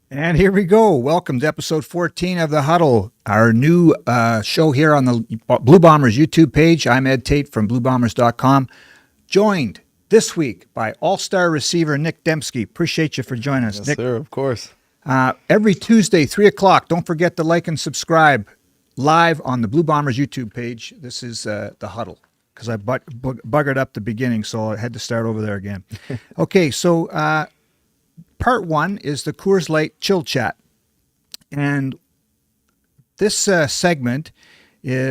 And here we go. Welcome to episode 14 of the Huddle, our new show here on the Blue Bombers YouTube page. I'm Ed Tait from BlueBombers.com, joined this week by all-star receiver Nic Demski. Appreciate you for joining us, Yes, Nick. sir, of course. Every Tuesday, 3 o'clock. Don't forget to like and subscribe live on the Blue Bombers YouTube page. This is the Huddle, because I buggered up the beginning, so I had to start over there again. Okay, so part one is the Coors Light Chill Chat. And this segment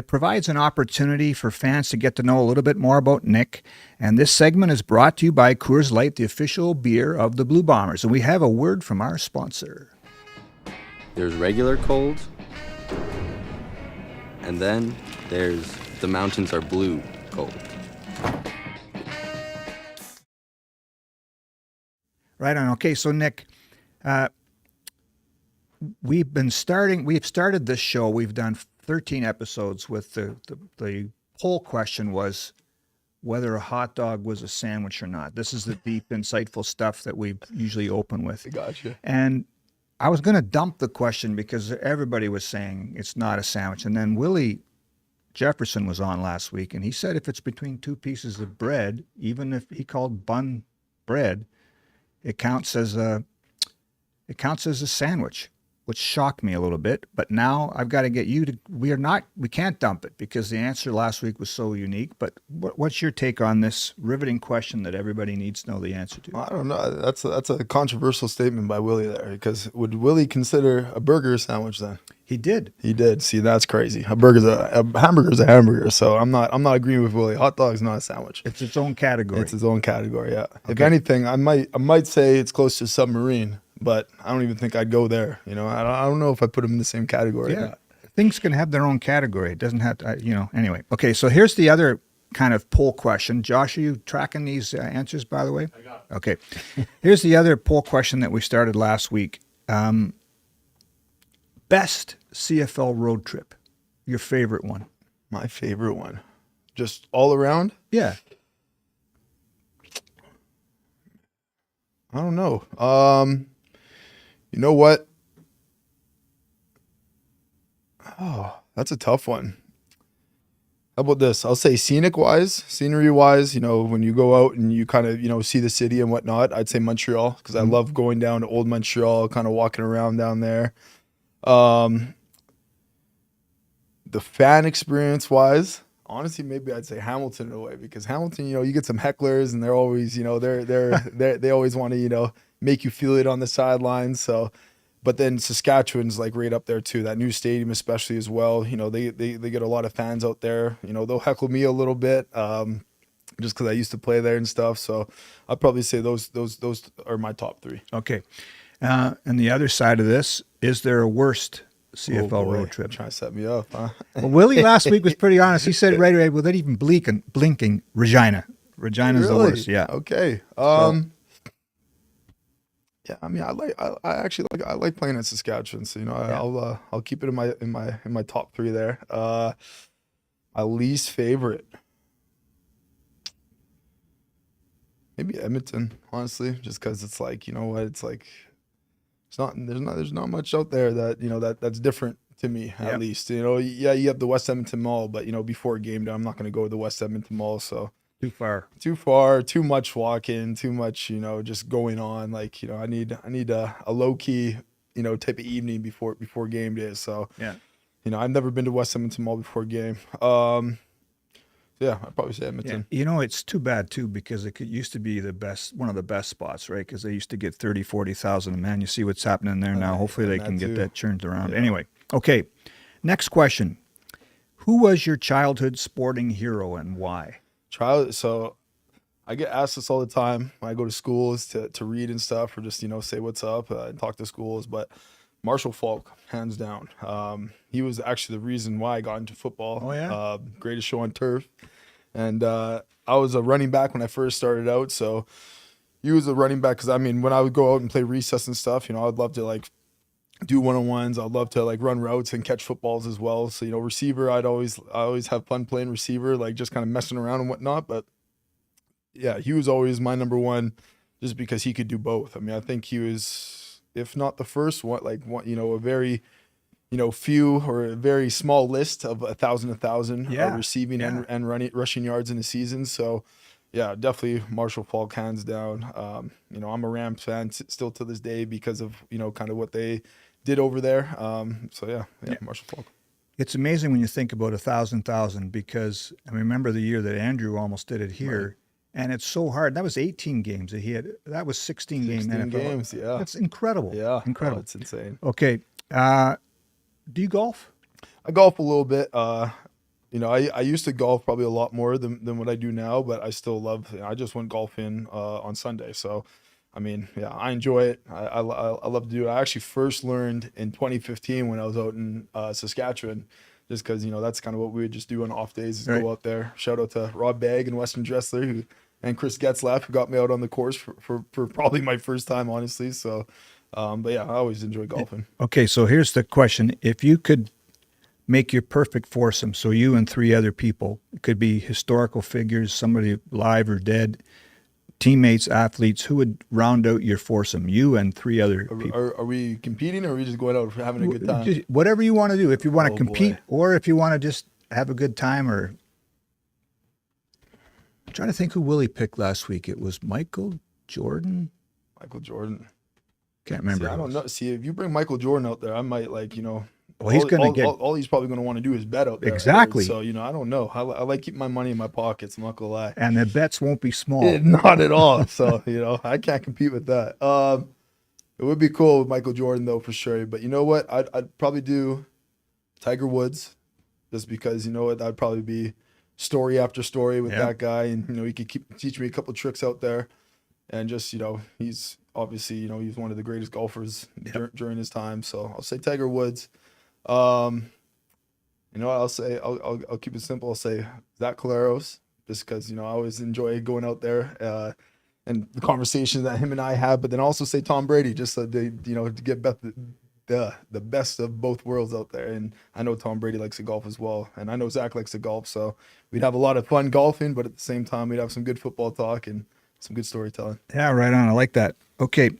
provides an opportunity for fans to get to know a little bit more about Nick. And this segment is brought to you by Coors Light, the official beer of the Blue Bombers. And we have a word from our sponsor. There's regular cold, and then there's the mountains are blue cold. Right on. Okay, so Nick, we've started this show. We've done 13 episodes with the poll question was whether a hot dog was a sandwich or not. This is the deep, insightful stuff that we usually open with. Gotcha. And I was going to dump the question because everybody was saying it's not a sandwich. And then Willie Jefferson was on last week, and he said if it's between two pieces of bread, even if he called bun bread, it counts as a sandwich, which shocked me a little bit. But now I've got to get you to. We can't dump it because the answer last week was so unique. But what's your take on this riveting question that everybody needs to know the answer to? I don't know. That's a controversial statement by Willie there, because would Willie consider a burger a sandwich then? He did. He did. See, that's crazy. A hamburger's a hamburger. So I'm not agreeing with Willie. Hot dog's not a sandwich. It's its own category. It's its own category. Yeah. Okay. If anything, I might say it's close to a submarine, but I don't even think I'd go there. You know, I don't know if I put them in the same category. Yeah. Things can have their own category. It doesn't have to, anyway. Okay, so here's the other kind of poll question. Josh, are you tracking these answers, by the way? I got it. Okay. Here's the other poll question that we started last week. Best CFL road trip. Your favorite one. My favorite one. Just all around? Yeah. I don't know. You know what? Oh, that's a tough one. How about this? I'll say scenery wise, when you go out and you kind of, see the city and whatnot, I'd say Montreal, because I love going down to old Montreal, kind of walking around down there. The fan experience wise, honestly, maybe I'd say Hamilton in a way, because Hamilton, you get some hecklers and they're always, they always want to, make you feel it on the sidelines. So, but then Saskatchewan's like right up there too. That new stadium, especially as well. They get a lot of fans out there. They'll heckle me a little bit, just because I used to play there and stuff. So I'd probably say those are my top three. Okay. And the other side of this, is there a worst CFL road trip? Trying to set me up, huh? Well, Willie last week was pretty honest. He said right away, without even blinking, Regina. Regina's the worst. Yeah. Okay. Yeah, I mean, I like playing in Saskatchewan, so I'll keep it in my top three there. My least favorite, maybe Edmonton, honestly, just because it's like, it's like there's not much out there that that's different to me, at least. Yeah, you have the West Edmonton Mall, but before a game day, I'm not going to go to the West Edmonton Mall, so. Too far, too much walking, too much, just going on. Like, I need a low key, type of evening before game day. So, yeah, I've never been to West Edmonton Mall before game. Yeah, I'd probably say Edmonton. Yeah. It's too bad too, because it used to be one of the best spots, right? Because they used to get 30, 40,000. And man, you see what's happening there now. Hopefully they can get that churned around. Yeah. Anyway, okay. Next question. Who was your childhood sporting hero and why? So I get asked this all the time when I go to schools to read and stuff, or just, say what's up and talk to schools. But Marshall Faulk, hands down. He was actually the reason why I got into football. Oh, yeah? Greatest show on turf. And I was a running back when I first started out. So he was a running back because, when I would go out and play recess and stuff, I'd love to, do one-on-ones. I'd love to run routes and catch footballs as well. So, receiver, I always have fun playing receiver, just kind of messing around and whatnot. But yeah, he was always my number one just because he could do both. I think he was if not the first one, like one, a very, few or a very small list of 1,000 receiving and rushing yards in a season. So, yeah, definitely Marshall Faulk hands down. I'm a Rams fan still to this day because of kind of what they did over there. So yeah, Marshall Faulk. It's amazing when you think about 1,000 because I remember the year that Andrew almost did it here. Right. And it's so hard. That was 18 games that he had. That was 16 NFL games. Yeah, that's incredible. Yeah, incredible. It's insane. Okay, do you golf? I golf a little bit. I used to golf probably a lot more than what I do now, but I still love. I just went golfing on Sunday, so I mean, yeah, I enjoy it. I love to do it. I actually first learned in 2015 when I was out in Saskatchewan. Just because that's kind of what we would just do on off days is go out there. Shout out to Rob Bagg and Weston Dressler and Chris Getzlaff who got me out on the course for probably my first time, honestly. So, but yeah, I always enjoy golfing. Okay, so here's the question: if you could make your perfect foursome, so you and 3 other people, it could be historical figures, somebody live or dead, teammates, athletes, who would round out your foursome? You and 3 other people. Are we competing or are we just going out for having a good time? Just whatever you want to do. If you want to compete or if you want to just have a good time or... I'm trying to think who Willie picked last week. It was Michael Jordan? Michael Jordan. Can't remember. See, I don't know. See, if you bring Michael Jordan out there, I might well, he's going to get... All he's probably going to want to do is bet out there. Exactly. So, I don't know. I like keeping my money in my pockets. I'm not going to lie. And the bets won't be small. Not at all. So, I can't compete with that. It would be cool with Michael Jordan, though, for sure. But you know what? I'd probably do Tiger Woods just because, that'd probably be story after story with that guy. And, he could teach me a couple tricks out there. And just, he's obviously, he's one of the greatest golfers during his time. So I'll say Tiger Woods. I'll say I'll keep it simple. I'll say Zach Collaros, just because I always enjoy going out there and the conversations that him and I have. But then also say Tom Brady, just so they to get the best of both worlds out there. And I know Tom Brady likes to golf as well, and I know Zach likes to golf. So we'd have a lot of fun golfing, but at the same time we'd have some good football talk and some good storytelling. Yeah, right on. I like that. Okay.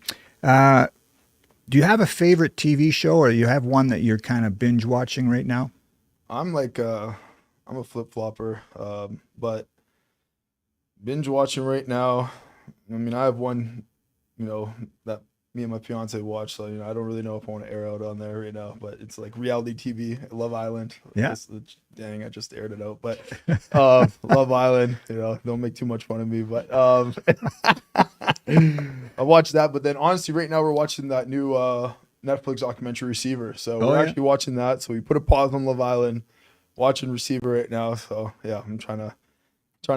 Do you have a favorite TV show, or you have one that you're kind of binge watching right now? I'm like, I'm a flip flopper, but binge watching right now. I mean, I have one, that me and my fiance watch. So I don't really know if I want to air out on there right now. But it's like reality TV, Love Island. Yeah. Dang, I just aired it out. But Love Island. Don't make too much fun of me. But I watched that. But then honestly, right now we're watching that new Netflix documentary Receiver. So we're actually watching that. So we put a pause on Love Island, watching Receiver right now. So yeah, I'm trying to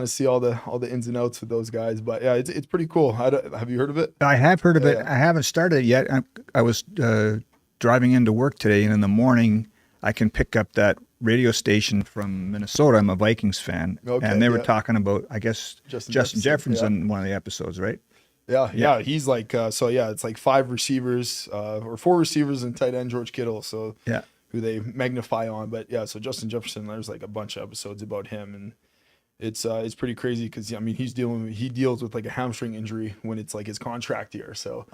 see all the ins and outs with those guys. But yeah, it's pretty cool. Have you heard of it? I have heard of it. I haven't started it yet. I was driving into work today, and in the morning I can pick up that radio station from Minnesota. I'm a Vikings fan, and they were talking about, I guess, Justin Jefferson on one of the episodes, right? Yeah. He's like, it's like 5 receivers or 4 receivers and tight end George Kittle. So who they magnify on. But yeah, so Justin Jefferson, there's like a bunch of episodes about him, and it's pretty crazy because I mean he deals with like a hamstring injury when it's like his contract year. So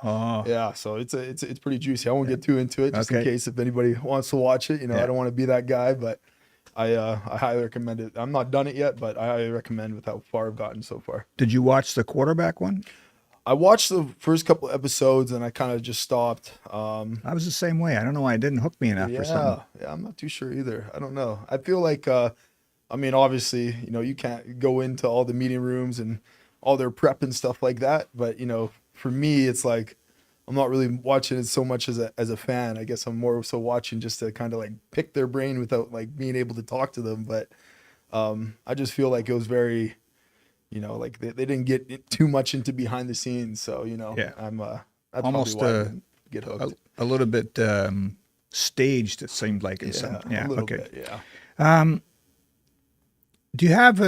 so it's pretty juicy. I won't get too into it just in case if anybody wants to watch it. I don't want to be that guy, but I highly recommend it. I'm not done it yet, but I highly recommend with how far I've gotten so far. Did you watch the quarterback one? I watched the first couple episodes and I kind of just stopped. I was the same way. I don't know why it didn't hook me enough for something. Yeah, I'm not too sure either. I don't know. I feel like, I mean, obviously, you can't go into all the meeting rooms and all their prep and stuff like that. But, for me, it's like, I'm not really watching it so much as a fan. I guess I'm more so watching just to kind of like pick their brain without like being able to talk to them. But I just feel like it was very... like they didn't get too much into behind the scenes. So, I'm that's almost get hooked. A little bit staged, it seemed like in some. Yeah, a little bit, yeah. Do you have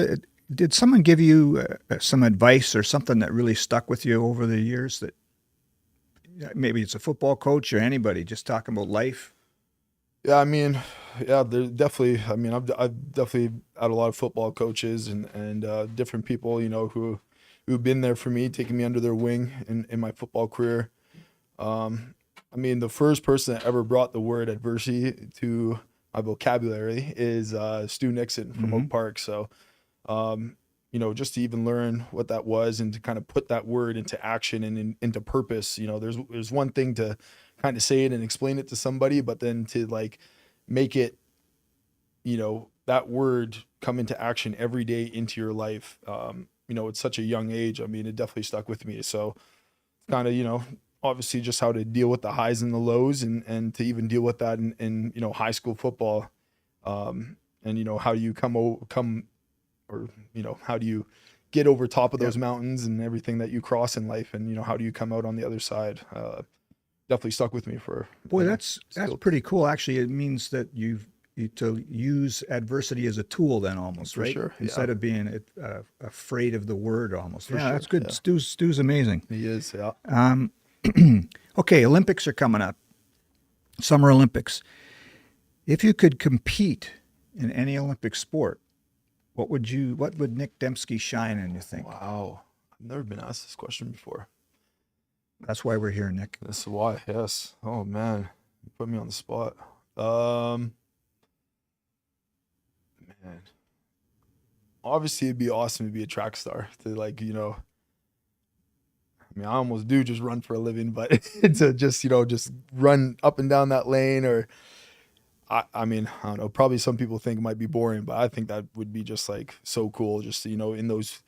did someone give you some advice or something that really stuck with you over the years that maybe it's a football coach or anybody just talking about life? Yeah, I mean, there's definitely. I mean, I've definitely had a lot of football coaches and different people, who've been there for me, taking me under their wing in my football career. I I mean, the first person that ever brought the word adversity to my vocabulary is Stu Nixon from Oak Park. So, just to even learn what that was and to kind of put that word into action and into purpose, there's one thing to kind of say it and explain it to somebody, but then to like make it, that word come into action every day into your life. At such a young age, I mean, it definitely stuck with me. So it's kind of, obviously just how to deal with the highs and the lows and to even deal with that in high school football. And, how do you how do you get over top of those mountains and everything that you cross in life? And, how do you come out on the other side? Definitely stuck with me for. Boy, that's pretty cool. Actually, it means that you to use adversity as a tool then almost, For right? sure, Instead of being afraid of the word almost. For Yeah, sure, that's good. yeah. Stu's amazing. He is, yeah. Okay, Olympics are coming up. Summer Olympics. If you could compete in any Olympic sport, what would Nic Demski shine in, you think? Wow. I've never been asked this question before. That's why we're here, Nick. This is why, yes. Oh, man. You put me on the spot. Man. Obviously, it'd be awesome to be a track star. To I almost do just run for a living, but to just run up and down that lane or I don't know, probably some people think it might be boring, but I think that would be just so cool just in those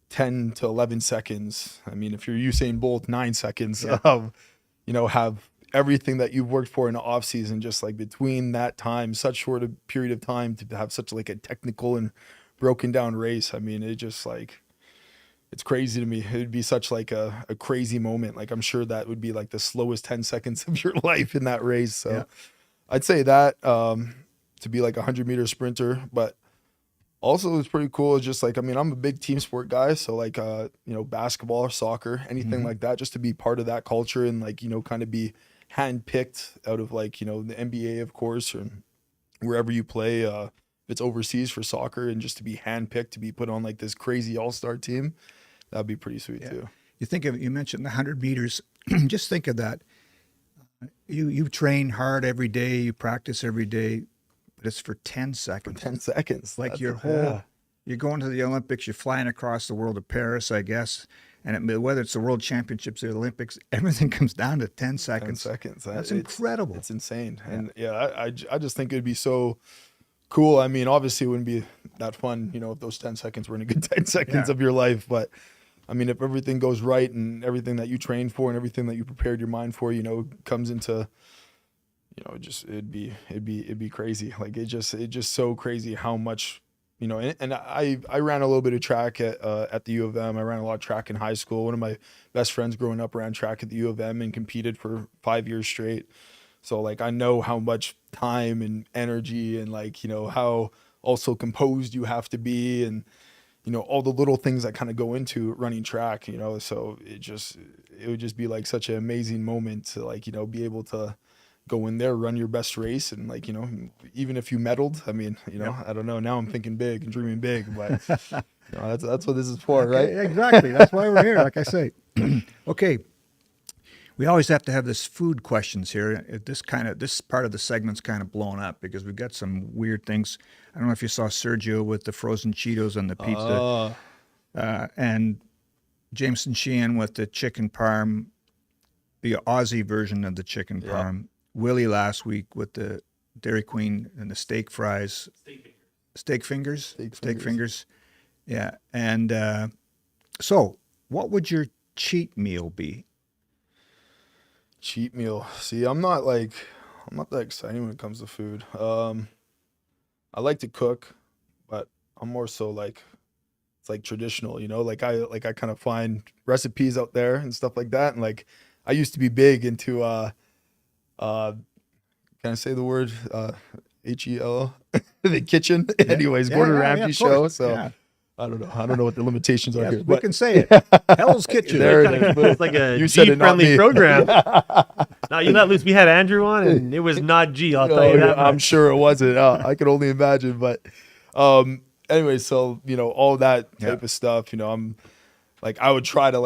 10 to 11 seconds. I mean, if you're Usain Bolt, 9 seconds of, have everything that you've worked for in the off season, just between that time, such short a period of time to have such a technical and broken down race. I mean, it just it's crazy to me. It would be such a crazy moment. I'm sure that would be the slowest 10 seconds of your life in that race. So I'd say that to be a 100-meter sprinter, but also it's pretty cool. It's just I'm a big team sport guy. So basketball or soccer, anything like that, just to be part of that culture and kind of be handpicked out of the NBA, of course, or wherever you play, if it's overseas for soccer, and just to be handpicked to be put on this crazy all-star team, that'd be pretty sweet too. You mentioned the 100 meters. Just think of that. You train hard every day, you practice every day, but it's for 10 seconds. 10 seconds. You're going to the Olympics, you're flying across the world to Paris, I guess, and whether it's the World Championships or the Olympics, everything comes down to 10 seconds. 10 seconds. That's incredible. It's insane. Yeah. And I just think it'd be so cool. I mean, obviously it wouldn't be that fun, if those 10 seconds were in a good 10 seconds of your life, but I mean, if everything goes right and everything that you trained for and everything that you prepared your mind for, comes into, it'd be crazy. It's just so crazy how much, and I ran a little bit of track at the U of M. I ran a lot of track in high school. One of my best friends growing up ran track at the U of M and competed for 5 years straight. So I know how much time and energy and how also composed you have to be and, all the little things that kind of go into running track, so it would just be such an amazing moment to be able to go in there, run your best race. And even if you medaled, I mean, I don't know, now I'm thinking big and dreaming big, but that's what this is for, right? Exactly. That's why we're here. Like I say, okay. We always have to have this food questions here. This part of the segment's kind of blown up because we've got some weird things. I don't know if you saw Sergio with the frozen Cheetos on the pizza, and Jameson Sheehan with the chicken parm, the Aussie version of the chicken parm. Willie last week with the Dairy Queen and the steak fries. Steak fingers. Yeah. And so what would your cheat meal be? Cheat meal. See, I'm not that exciting when it comes to food. I like to cook, but I'm more so it's traditional, I kind of find recipes out there and stuff like that. And I used to be big into can I say the word HEL the kitchen? Anyways, Gordon Ramsay show. So I don't know what the limitations are here. We But can say it. Hell's Kitchen. There it is. It's like a You said it, not G-friendly me. program. No, you let loose. We had Andrew on, and it was not G. I'll tell you that. I'm much. sure it wasn't. I could only imagine. But anyway, so all that type of stuff. I'm I would try to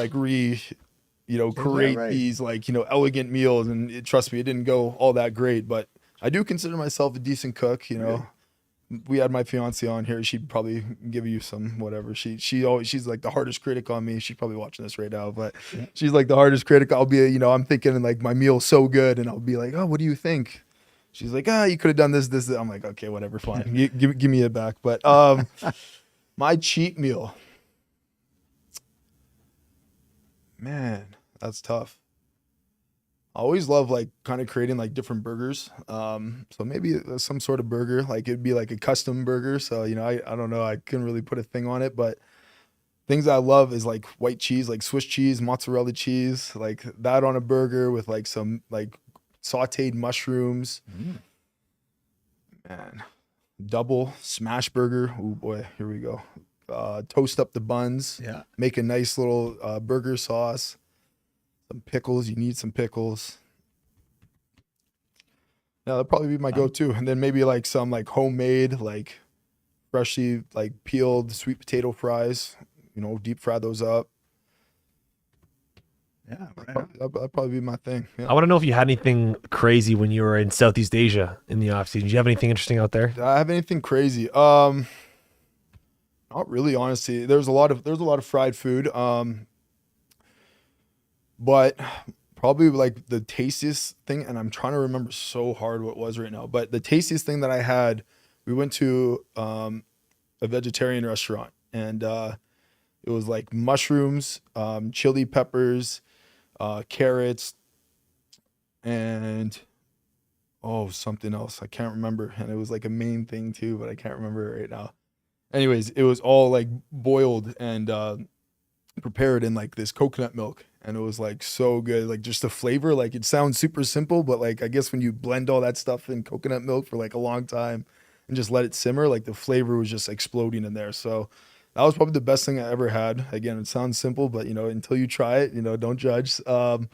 create right? these like, elegant meals. And trust me, it didn't go all that great, but I do consider myself a decent cook. We had my fiance on here. She'd probably give you some whatever. She's like the hardest critic on me. She's probably watching this right now, but she's like the hardest critic. I'll be, I'm thinking like my meal's so good, and I'll be like, oh, what do you think? She's like, you could have done this, this. I'm like, okay, whatever, fine. Give me it back. But my cheat meal, man, that's tough. I always love like kind of creating like different burgers. So maybe some sort of burger, like it'd be like a custom burger. So, I don't know. I couldn't really put a thing on it, but things I love is like white cheese, like Swiss cheese, mozzarella cheese, like that on a burger with like some like sauteed mushrooms. Man, double smash burger. Oh boy, here we go. Toast up the buns. Yeah. Make a nice little burger sauce. Some pickles. You need some pickles. Yeah, that'd probably be my go-to. And then maybe like some like homemade, like freshly like peeled sweet potato fries. Deep fry those up. Yeah, right. That'd probably be my thing. Yeah. I want to know if you had anything crazy when you were in Southeast Asia in the off season. Do you have anything interesting out there? Do I have anything crazy? Not really, honestly. There's a lot of fried food. But probably like the tastiest thing, and I'm trying to remember so hard what it was right now, but the tastiest thing that I had, we went to a vegetarian restaurant, and it was like mushrooms, chili peppers, carrots, and something else. I can't remember. And it was like a main thing too, but I can't remember it right now. Anyways, it was all like boiled and prepared in like this coconut milk, and it was like so good. Like just the flavor, like it sounds super simple, but like I guess when you blend all that stuff in coconut milk for like a long time and just let it simmer, like the flavor was just exploding in there. So that was probably the best thing I ever had. Again, it sounds simple, but until you try it, don't judge. But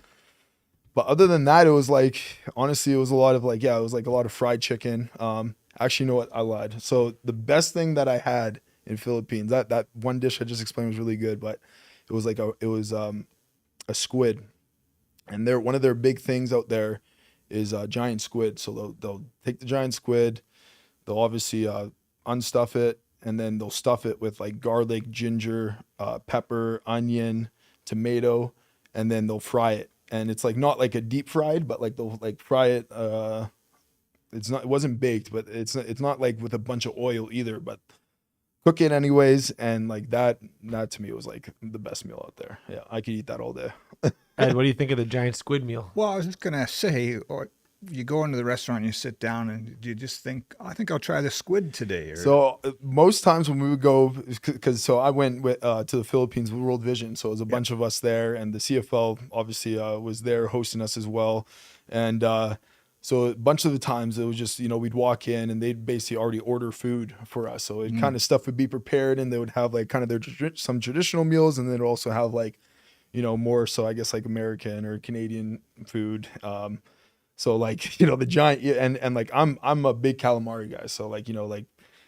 other than that, it was like, honestly, it was a lot of like, it was like a lot of fried chicken. Actually, you know what? I lied. So the best thing that I had in Philippines, that one dish I just explained was really good, but it was like a squid, and one of their big things out there is giant squid. So they'll take the giant squid, they'll obviously unstuff it, and then they'll stuff it with like garlic, ginger, pepper, onion, tomato, and then they'll fry it. And it's like not like a deep fried, but like they'll like fry it. It wasn't baked, but it's not like with a bunch of oil either, but cook it anyways. And like that to me was like the best meal out there. Yeah, I could eat that all day. Ed, what do you think of the giant squid meal? Well, I was just gonna say, or you go into the restaurant, and you sit down, and you just think, I think I'll try the squid today. Or, So most times when we would go, because I went to the Philippines with World Vision, so it was a bunch of us there, and the CFL obviously was there hosting us as well, and so a bunch of the times it was just we'd walk in and they'd basically already order food for us, so it kind of stuff would be prepared, and they would have like kind of some traditional meals, and then also have like more so I guess like American or Canadian food. So like, the giant, and like, I'm a big calamari guy. So like, like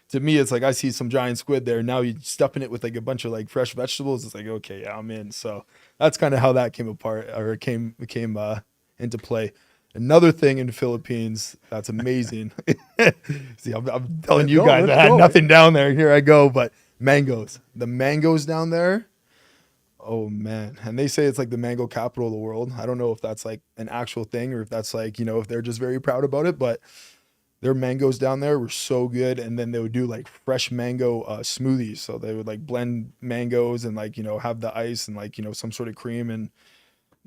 to me, it's like, I see some giant squid there. Now you stuffing it with like a bunch of like fresh vegetables. It's like, okay, yeah, I'm in. So that's kind of how that came apart, or came into play. Another thing in the Philippines that's amazing. See, I'm telling you guys, I had nothing down there. Here I go. But mangoes, the mangoes down there. Oh man. And they say it's like the mango capital of the world. I don't know if that's like an actual thing, or if that's like, if they're just very proud about it, but their mangoes down there were so good. And then they would do like fresh mango smoothies. So they would like blend mangoes and like, have the ice and like, some sort of cream. And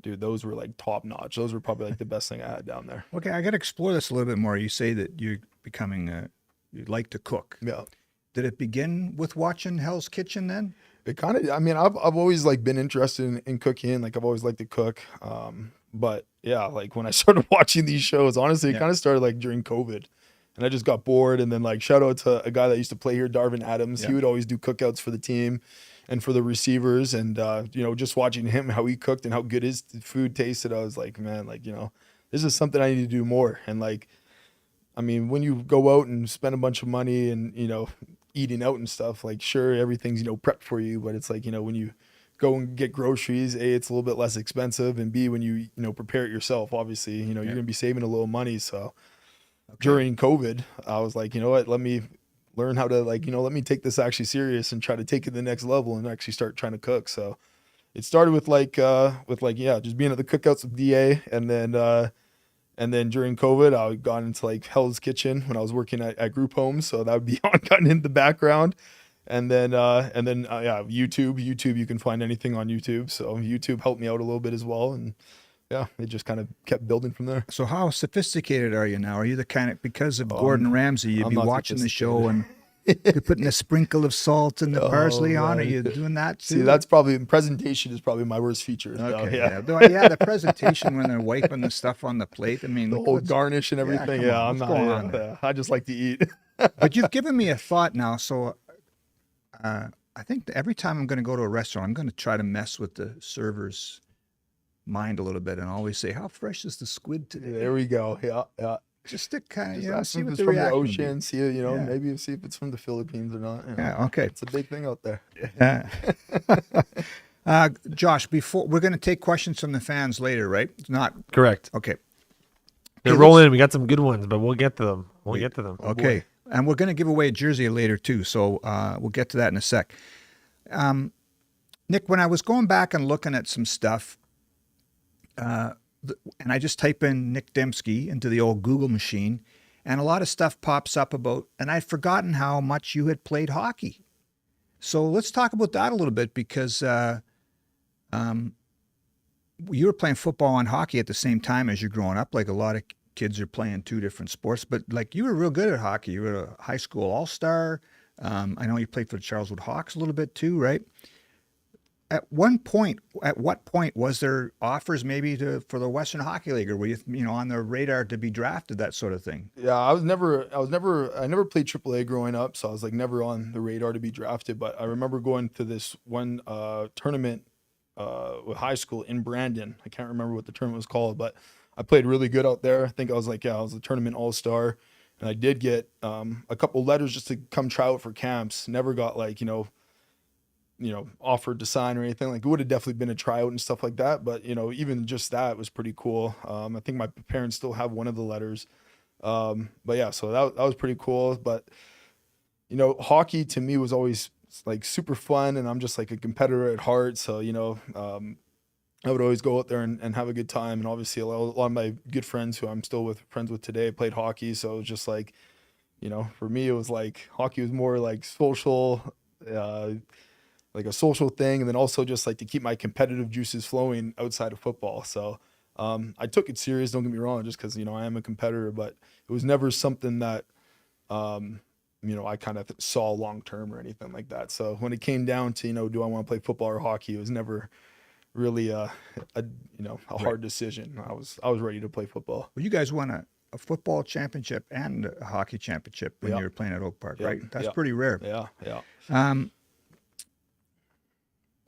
dude, those were like top notch. Those were probably like the best thing I had down there. okay, I got to explore this a little bit more. You say that you're becoming you like to cook. Yeah. Did it begin with watching Hell's Kitchen then? It kind of, I mean, I've always like been interested in cooking. Like I've always liked to cook. But yeah, like when I started watching these shows, honestly, it kind of started like during COVID, and I just got bored. And then like shout out to a guy that used to play here, Darvin Adams. Yeah. He would always do cookouts for the team and for the receivers. And, just watching him, how he cooked and how good his food tasted, I was like, man, like, this is something I need to do more. And like, I mean, when you go out and spend a bunch of money and, eating out and stuff, like sure, everything's, prepped for you, but it's like, when you go and get groceries. A, it's a little bit less expensive, and B, when you prepare it yourself, obviously, you're going to be saving a little money. So during COVID, I was like, you know what, let me learn how to let me take this actually serious and try to take it to the next level and actually start trying to cook. So it started with just being at the cookouts with DA, and then during COVID, I got into like Hell's Kitchen when I was working at group homes. So that would be on gotten in the background. And then YouTube, you can find anything on YouTube. So YouTube helped me out a little bit as well. And yeah, it just kind of kept building from there. So how sophisticated are you now? Are you the kind of, because of Gordon Ramsay, you'd I'm be not watching the show and you're putting a sprinkle of salt and the parsley on? Are you doing that too? See, that's probably, presentation is probably my worst feature. Okay, yeah. yeah, the presentation when they're wiping the stuff on the plate. I mean, The whole garnish and everything. come Yeah, on, I'm what's not. going on there? I just like to eat. But you've given me a thought now. So I think that every time I'm going to go to a restaurant, I'm going to try to mess with the server's mind a little bit and always say, how fresh is the squid today? There we go. Yeah. Just to kind Just of, ask see if what it's the from the reaction would be. ocean, see it, Yeah. maybe see if it's from the Philippines or not. Yeah, okay. It's a big thing out there. Josh, before we're going to take questions from the fans later, right? Not Correct. okay. They're Okay, rolling in. We got some good ones, but we'll get to them. We'll get to them. Okay, and we're going to give away a jersey later too, so we'll get to that in a sec. Nick, when I was going back and looking at some stuff, and I just type in Nic Demski into the old Google machine, and a lot of stuff pops up about, and I'd forgotten how much you had played hockey. So let's talk about that a little bit, because you were playing football and hockey at the same time as you're growing up. Like a lot of kids are playing two different sports, but like you were real good at hockey. You were a high school all-star. I know you played for the Charleswood Hawks a little bit too, right? At what point was there offers maybe for the Western Hockey League, or were you on the radar to be drafted, that sort of thing? Yeah, I never played AAA growing up, so I was like never on the radar to be drafted. But I remember going to this one tournament with high school in Brandon. I can't remember what the tournament was called, but I played really good out there. I think I was a tournament all-star, and I did get a couple letters just to come try out for camps. Never got offered to sign or anything. Like, it would have definitely been a tryout and stuff like that. But, even just that was pretty cool. I think my parents still have one of the letters. But yeah, so that was pretty cool. But, hockey to me was always like super fun, and I'm just like a competitor at heart. So, I would always go out there and have a good time. And obviously a lot of my good friends who I'm still friends with today played hockey. So it was just like, for me, it was like hockey was more like social, like a social thing, and then also just like to keep my competitive juices flowing outside of football. So I took it serious, don't get me wrong, just because I am a competitor, but it was never something that I kind of saw long term or anything like that. So when it came down to do I want to play football or hockey, it was never really a hard decision. I was ready to play football. Well, you guys won a football championship and a hockey championship when you were playing at Oak Park, right? That's pretty rare. Yeah.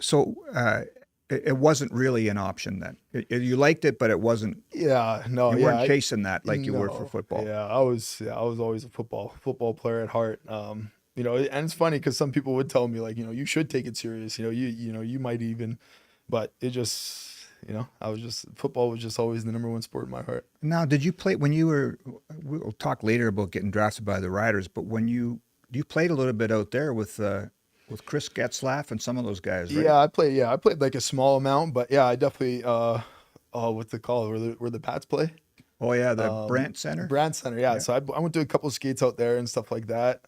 So it wasn't really an option then. You liked it, but it wasn't. Yeah, no, you weren't chasing that like you were for football. Yeah, I was always a football player at heart. And it's funny because some people would tell me like, you should take it serious. You might even, but it just, football was just always the number one sport in my heart. Now, did you play when you were? We'll talk later about getting drafted by the Riders, but when you played a little bit out there with Chris Getzlaff and some of those guys, right? Yeah, I played like a small amount, but yeah, I definitely what's it called? Where the Pats play? Oh yeah, the Brandt Center. Brandt Center, yeah. So I went to a couple of skates out there and stuff like that.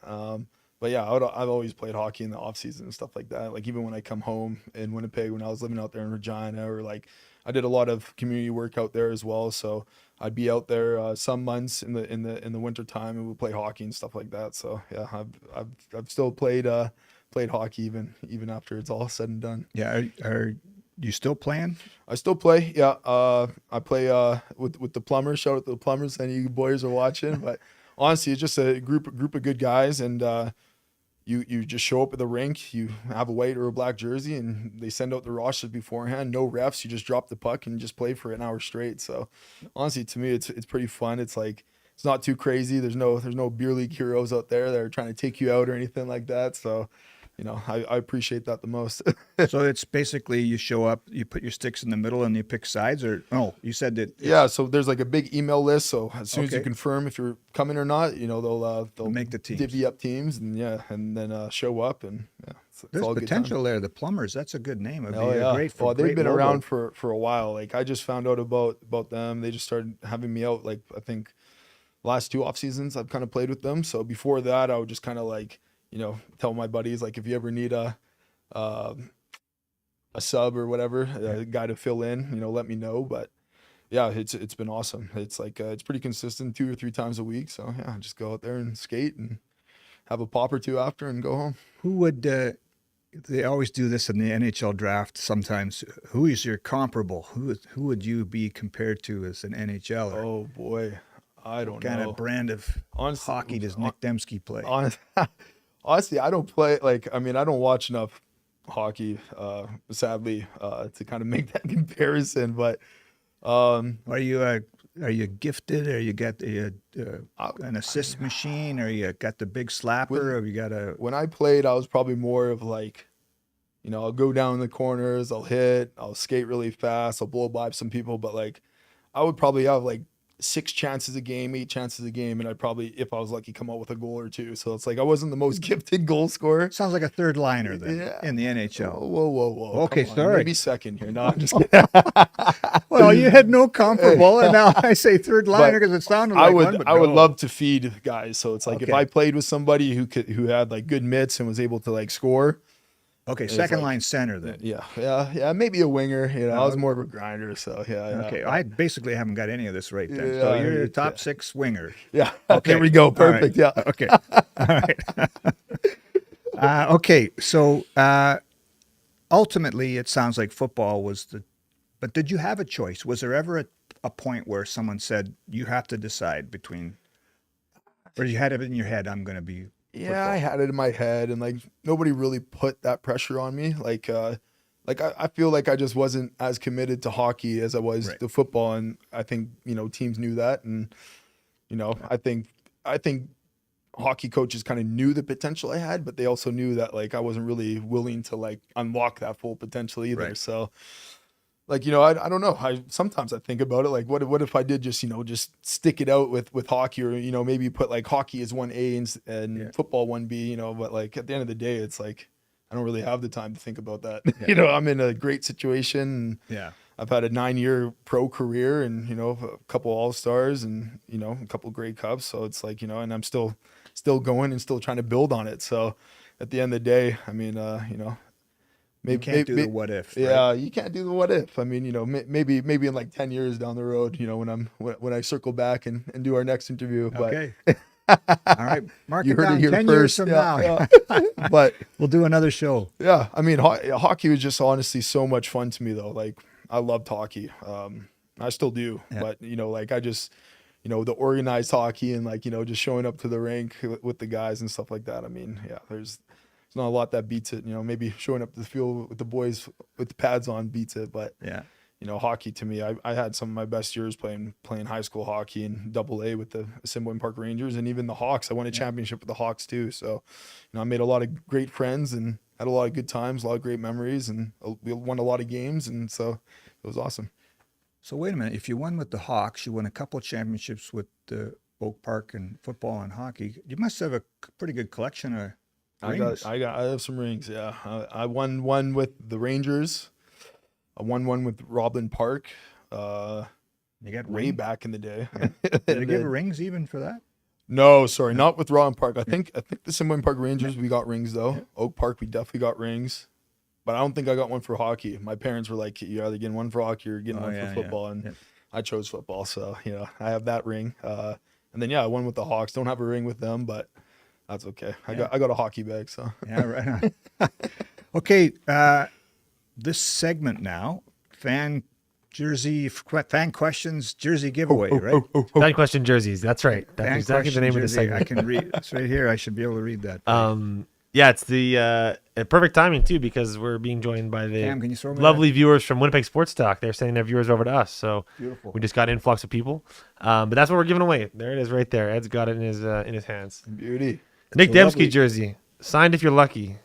But yeah, I've always played hockey in the off season and stuff like that. Like even when I come home in Winnipeg, when I was living out there in Regina, or like I did a lot of community work out there as well. So I'd be out there some months in the winter time, and we'd play hockey and stuff like that. So yeah, I've still played hockey even after it's all said and done. Yeah, are you still playing? I still play. Yeah, I play with the Plumbers. Shout out to the Plumbers. Any of you boys are watching, but honestly, it's just a group of good guys, and you just show up at the rink. You have a white or a black jersey, and they send out the rosters beforehand. No refs. You just drop the puck and just play for an hour straight. So honestly, to me, it's pretty fun. It's like it's not too crazy. There's no beer league heroes out there that are trying to take you out or anything like that. So I appreciate that the most. So it's basically you show up, you put your sticks in the middle, and you pick sides. Or you said that. Yeah, so there's like a big email list. So as soon as you Okay. confirm if you're coming or not, they'll Make the teams. divvy up teams, and then show up, and it's There's all a good time. potential there. The Plumbers, that's a good name. It'd Oh be yeah, great for well they've great been logo. around for a while. Like I just found out about them. They just started having me out. Like I think last 2 off seasons I've kind of played with them. So before that, I would just kind of like tell my buddies like if you ever need a sub or whatever, a guy to fill in, let me know. But yeah, it's been awesome. It's like it's pretty consistent 2 or 3 times a week. So yeah, just go out there and skate and have a pop or two after and go home. Who would they always do this in the NHL draft sometimes? Who is your comparable? Who would you be compared to as an NHLer? Oh boy, I don't What kind know. of brand of Honestly, hockey does Nic Demski play? Honestly, I don't play I don't watch enough hockey, sadly, to kind of make that comparison. But Are you gifted? Or you got an assist machine? Or you got the big slapper? Or you got a when I played, I was probably more of like, I'll go down the corners, I'll hit, I'll skate really fast, I'll blow by some people. But like, I would probably have like 6 chances a game, 8 chances a game, and I'd probably, if I was lucky, come out with a goal or 2. So it's like I wasn't the most gifted goal scorer. sounds like a third liner then Yeah. in the NHL. Whoa. Okay, Come on, sorry. Maybe second here. No, I'm just kidding. Well, you had no comparable, and now I say third liner because it sounded like one. But I would no. love to feed guys. So it's like if Okay. I played with somebody who had like good mitts and was able to like score. Okay, second like- line center then. Yeah, maybe a winger. I was more of a grinder. So yeah. Okay, I basically haven't got any of this right then. Yeah, So you're a top yeah. 6 winger. Yeah. Okay. There we go. All right. Perfect. Yeah. Okay. All right. Okay. So ultimately, it sounds like football was but did you have a choice? Was there ever a point where someone said, you have to decide between, or you had it in your head, I'm going to be Yeah, I had it in my head, and like nobody really put that pressure on me. Like I feel like I just wasn't as committed to hockey as I was Right. to football, and I think teams knew that, and I think hockey coaches kind of knew the potential I had, but they also knew that like I wasn't really willing to like unlock that full potential either. Right. So. Like, I don't know. Sometimes I think about it. Like, what if I did just, just stick it out with hockey, or, maybe put like hockey as 1A and football 1B, but like at the end of the day, it's like, I don't really have the time to think about that. Yeah. I'm in a great situation. And Yeah. I've had a 9-year pro career and, a couple all-stars and, a couple Grey Cups. So it's like, and I'm still going and still trying to build on it. So at the end of the day, I mean, You can't do the what if. Right? Yeah, you can't do the what if. I mean, maybe in like 10 years down the road, when I circle back and do our next interview. But Okay. All right. Mark you it heard down it here 10 first. years from now. Yeah. But We'll do another show. yeah, I mean, hockey was just honestly so much fun to me though. Like I loved hockey. I still do, Yeah. but like I just, the organized hockey and like, just showing up to the rink with the guys and stuff like that. I mean, yeah, there's not a lot that beats it. Maybe showing up to the field with the boys with the pads on beats it, but Yeah. hockey to me, I had some of my best years playing high school hockey and AA with the Assiniboine Park Rangers and even the Hawks. I won a championship with the Hawks too. So, I made a lot of great friends and had a lot of good times, a lot of great memories, and we won a lot of games. And so it was awesome. So wait a minute. If you won with the Hawks, you won a couple of championships with Oak Park and football and hockey. You must have a pretty good collection of rings. I have some rings. Yeah. I won one with the Rangers. I won one with Robin Park. You got Way rings? back in the day. Did they And give then- rings even for that? No, sorry, not with Robin Park. I think the Assiniboine Park Rangers, we got rings though. Yeah. Oak Park, we definitely got rings. But I don't think I got one for hockey. My parents were like, you're either getting one for hockey or getting Oh, one yeah, for football. And yeah. I chose football. So, I have that ring. And then, I won with the Hawks. Don't have a ring with them, but that's okay. I got a hockey bag. So, Yeah, right on. Okay, this segment now, fan questions, jersey giveaway, right? Fan question jerseys. That's right. That's Fan exactly the question name of the jersey. segment. I can read. It's right here. I should be able to read that. Yeah, it's the perfect timing too because we're being joined by the Cam, can you throw me lovely viewers from Winnipeg Sports Talk. They're sending their viewers over to us, so Beautiful. we just got an influx of people. But that's what we're giving away. There it is, right there. Ed's got it in his hands. beauty. Nick So Demski lovely. jersey, signed if you're lucky.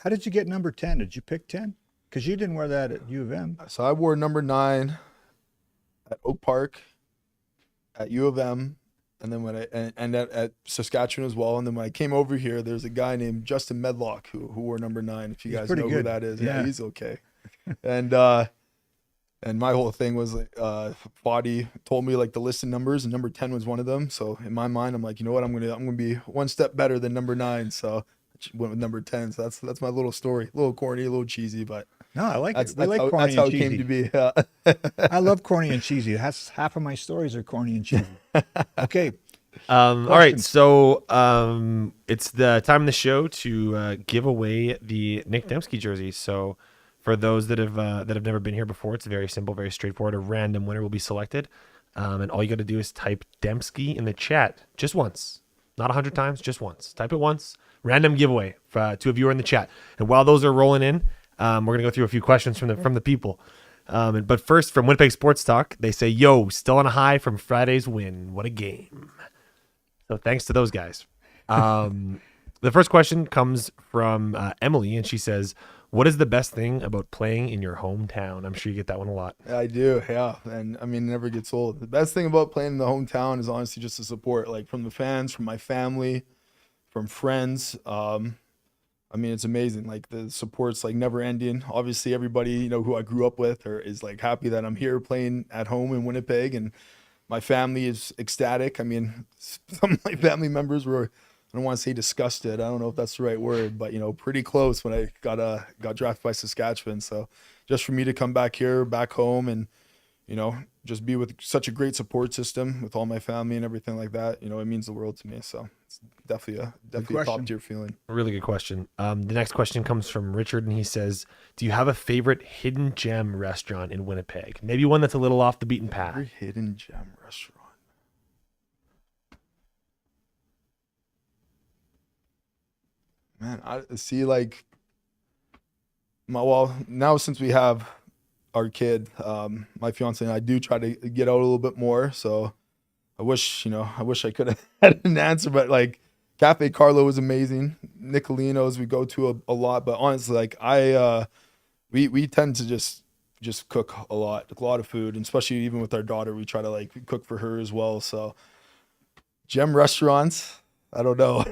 How did you get number 10? Did you pick 10? Because you didn't wear that at U of M. So I wore number 9 at Oak Park, at U of M, and then when at Saskatchewan as well. And then when I came over here, there's a guy named Justin Medlock who wore number 9. If you He's guys pretty know who good. that is, Yeah. he's okay. And my whole thing was like, Foddy told me like the list of numbers, and number 10 was one of them. So in my mind, I'm like, you know what, I'm gonna be one step better than number 9. So I went with number 10. So that's my little story. A little corny, a little cheesy, but No, I like that's, it. We like how, corny that's how and it cheesy. came to be. Yeah. I love corny and cheesy. That's half of my stories are corny and cheesy. Okay. All right, Questions. so it's the time of the show to give away the Nic Demski jersey. So for those that have never been here before, it's very simple, very straightforward. A random winner will be selected, and all you got to do is type Demski in the chat just once, not 100 times, just once. Type it once. Random giveaway to a viewer in the chat. And while those are rolling in, we're gonna go through a few questions from the people. But first, from Winnipeg Sports Talk, they say, "Yo, still on a high from Friday's win. What a game!" So thanks to those guys. The first question comes from Emily, and she says, "What is the best thing about playing in your hometown?" I'm sure you get that one a lot. I do, yeah. And I mean, it never gets old. The best thing about playing in the hometown is honestly just the support, like from the fans, from my family, from friends. I mean, it's amazing. Like the support's like never ending. Obviously, everybody who I grew up with is like happy that I'm here playing at home in Winnipeg, and my family is ecstatic. I mean, some of my family members were, I don't want to say disgusted. I don't know if that's the right word, but pretty close when I got drafted by Saskatchewan. So just for me to come back here, back home, and just be with such a great support system with all my family and everything like that, it means the world to me. So it's definitely a question. top tier feeling. Really good question. The next question comes from Richard, and he says, "Do you have a favorite hidden gem restaurant in Winnipeg? Maybe one that's a little off the beaten path." Every hidden gem restaurant. Man, I see like now since we have our kid, my fiance and I do try to get out a little bit more. So I wish I could have had an answer, but like Cafe Carlo is amazing. Nicolino's we go to a lot, but honestly, like we tend to just cook a lot of food, and especially even with our daughter, we try to like cook for her as well. So gem restaurants, I don't know.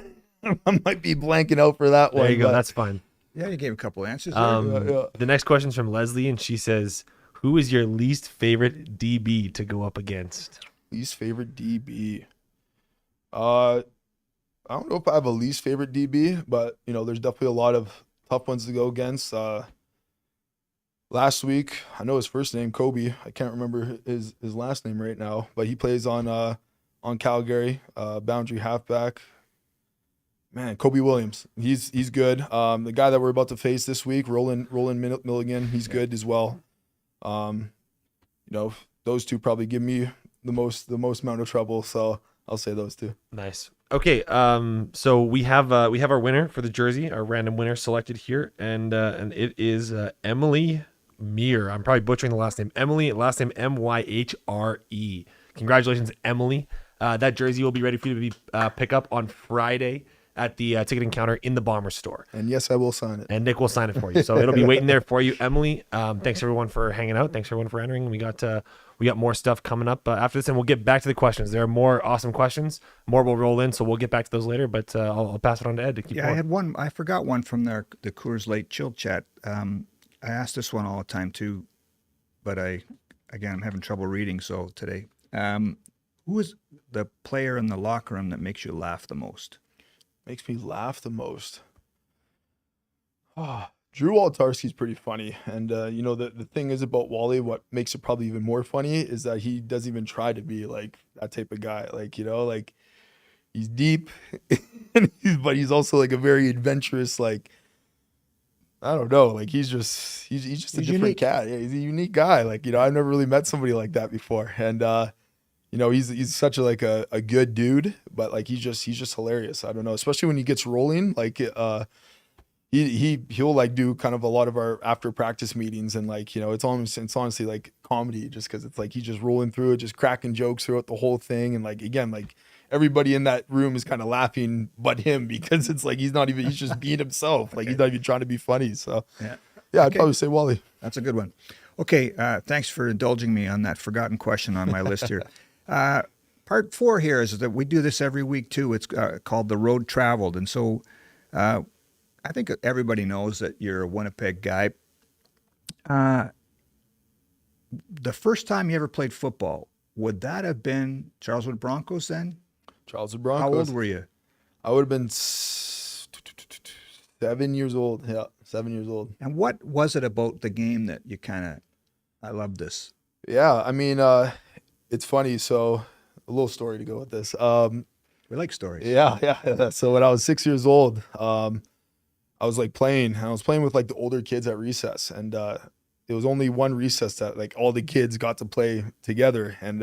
I might be blanking out for that one. There you go. but- That's fine. Yeah, you gave a couple answers. there. Yeah. The next question's from Leslie, and she says, "Who is your least favorite DB to go up against?" Least favorite DB. I don't know if I have a least favorite DB, but there's definitely a lot of tough ones to go against. Last week, I know his first name, Kobe. I can't remember his last name right now, but he plays on Calgary, boundary halfback. Man, Kobe Williams. He's good. The guy that we're about to face this week, Roland Milligan, he's good as well. Those two probably give me the most amount of trouble, so I'll say those two. Nice. Okay. So we have our winner for the jersey, our random winner selected here, and it is Emily Meir. I'm probably butchering the last name. Emily, last name Myhre. Congratulations, Emily. That jersey will be ready for you to pick up on Friday at the ticketing counter in the Bomber store. And yes, I will sign it. And Nick will sign it for you. So it'll be waiting there for you, Emily. Thanks everyone for hanging out. Thanks everyone for entering. We got more stuff coming up after this, and we'll get back to the questions. There are more awesome questions. More will roll in, so we'll get back to those later. But I'll pass it on to Ed to keep Yeah, going. I had one. I forgot one from the Coors Light chill chat. I ask this one all the time too, but I'm having trouble reading. So today, who is the player in the locker room that makes you laugh the most? Makes me laugh the most. Drew Waltarski's pretty funny, and the thing is about Wally, what makes it probably even more funny is that he doesn't even try to be like that type of guy. Like like he's deep, but he's also like a very adventurous. Like I don't know, like he's just a different unique. cat. Yeah, he's a unique guy. Like I've never really met somebody like that before, and he's such a good dude, but like he's just hilarious. I don't know, especially when he gets rolling. Like he'll like do kind of a lot of our after practice meetings, and like it's honestly like comedy, just because it's like he's just rolling through it, just cracking jokes throughout the whole thing, and like again, like everybody in that room is kind of laughing but him, because it's like he's just being himself. Like he's not even trying to be funny. So Yeah. yeah, I'd Okay. probably say Wally. That's a good one. Okay, thanks for indulging me on that forgotten question on my list here. Part 4 here is that we do this every week too. It's called The Road Traveled. And so I think everybody knows that you're a Winnipeg guy. The first time you ever played football, would that have been Charleswood Broncos then? Charleswood How Broncos. old were you? I would have been 7 years old. Yeah, 7 years old. And what was it about the game that you I love this? Yeah, I mean, it's funny. So a little story to go with this. We like stories. Yeah. So when I was 6 years old, I was like playing. I was playing with like the older kids at recess, and it was only one recess that like all the kids got to play together, and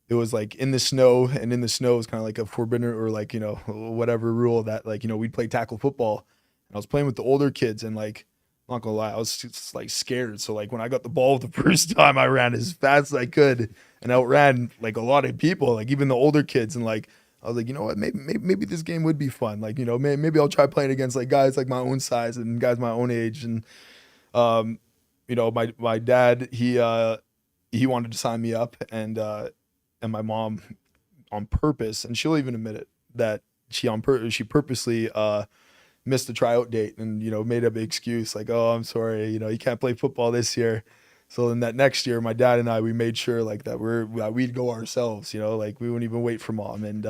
it was like in the snow, and in the snow is kind of like a forbidden or like, you know, whatever rule that like, you know, we'd play tackle football. And I was playing with the older kids, and like, I'm not gonna lie, I was just like scared. So like when I got the ball the first time, I ran as fast as I could and outran like a lot of people, like even the older kids. And like I was like, you know what, maybe this game would be fun. Like, you know, maybe I'll try playing against like guys like my own size and guys my own age. And you know, my dad, he wanted to sign me up, and my mom on purpose, and she'll even admit it, that she purposely missed the tryout date, and, you know, made up an excuse like, oh, I'm sorry, you know, you can't play football this year. So then that next year, my dad and I, we made sure like that we'd go ourselves, you know, like we wouldn't even wait for mom. And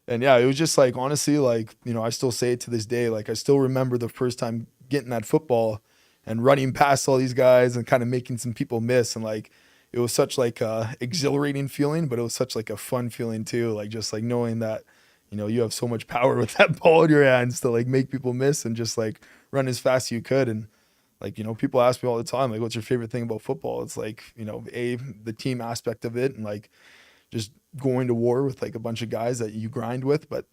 yeah, it was just like, honestly, like, you know, I still say it to this day. Like I still remember the first time getting that football and running past all these guys and kind of making some people miss. And like, it was such like a exhilarating feeling, but it was such like a fun feeling too. Like just like knowing that, you know, you have so much power with that ball in your hands to like make people miss and just like run as fast as you could. And like, you know, people ask me all the time, like, what's your favorite thing about football? It's like, you know, the team aspect of it, and like just going to war with like a bunch of guys that you grind with. But,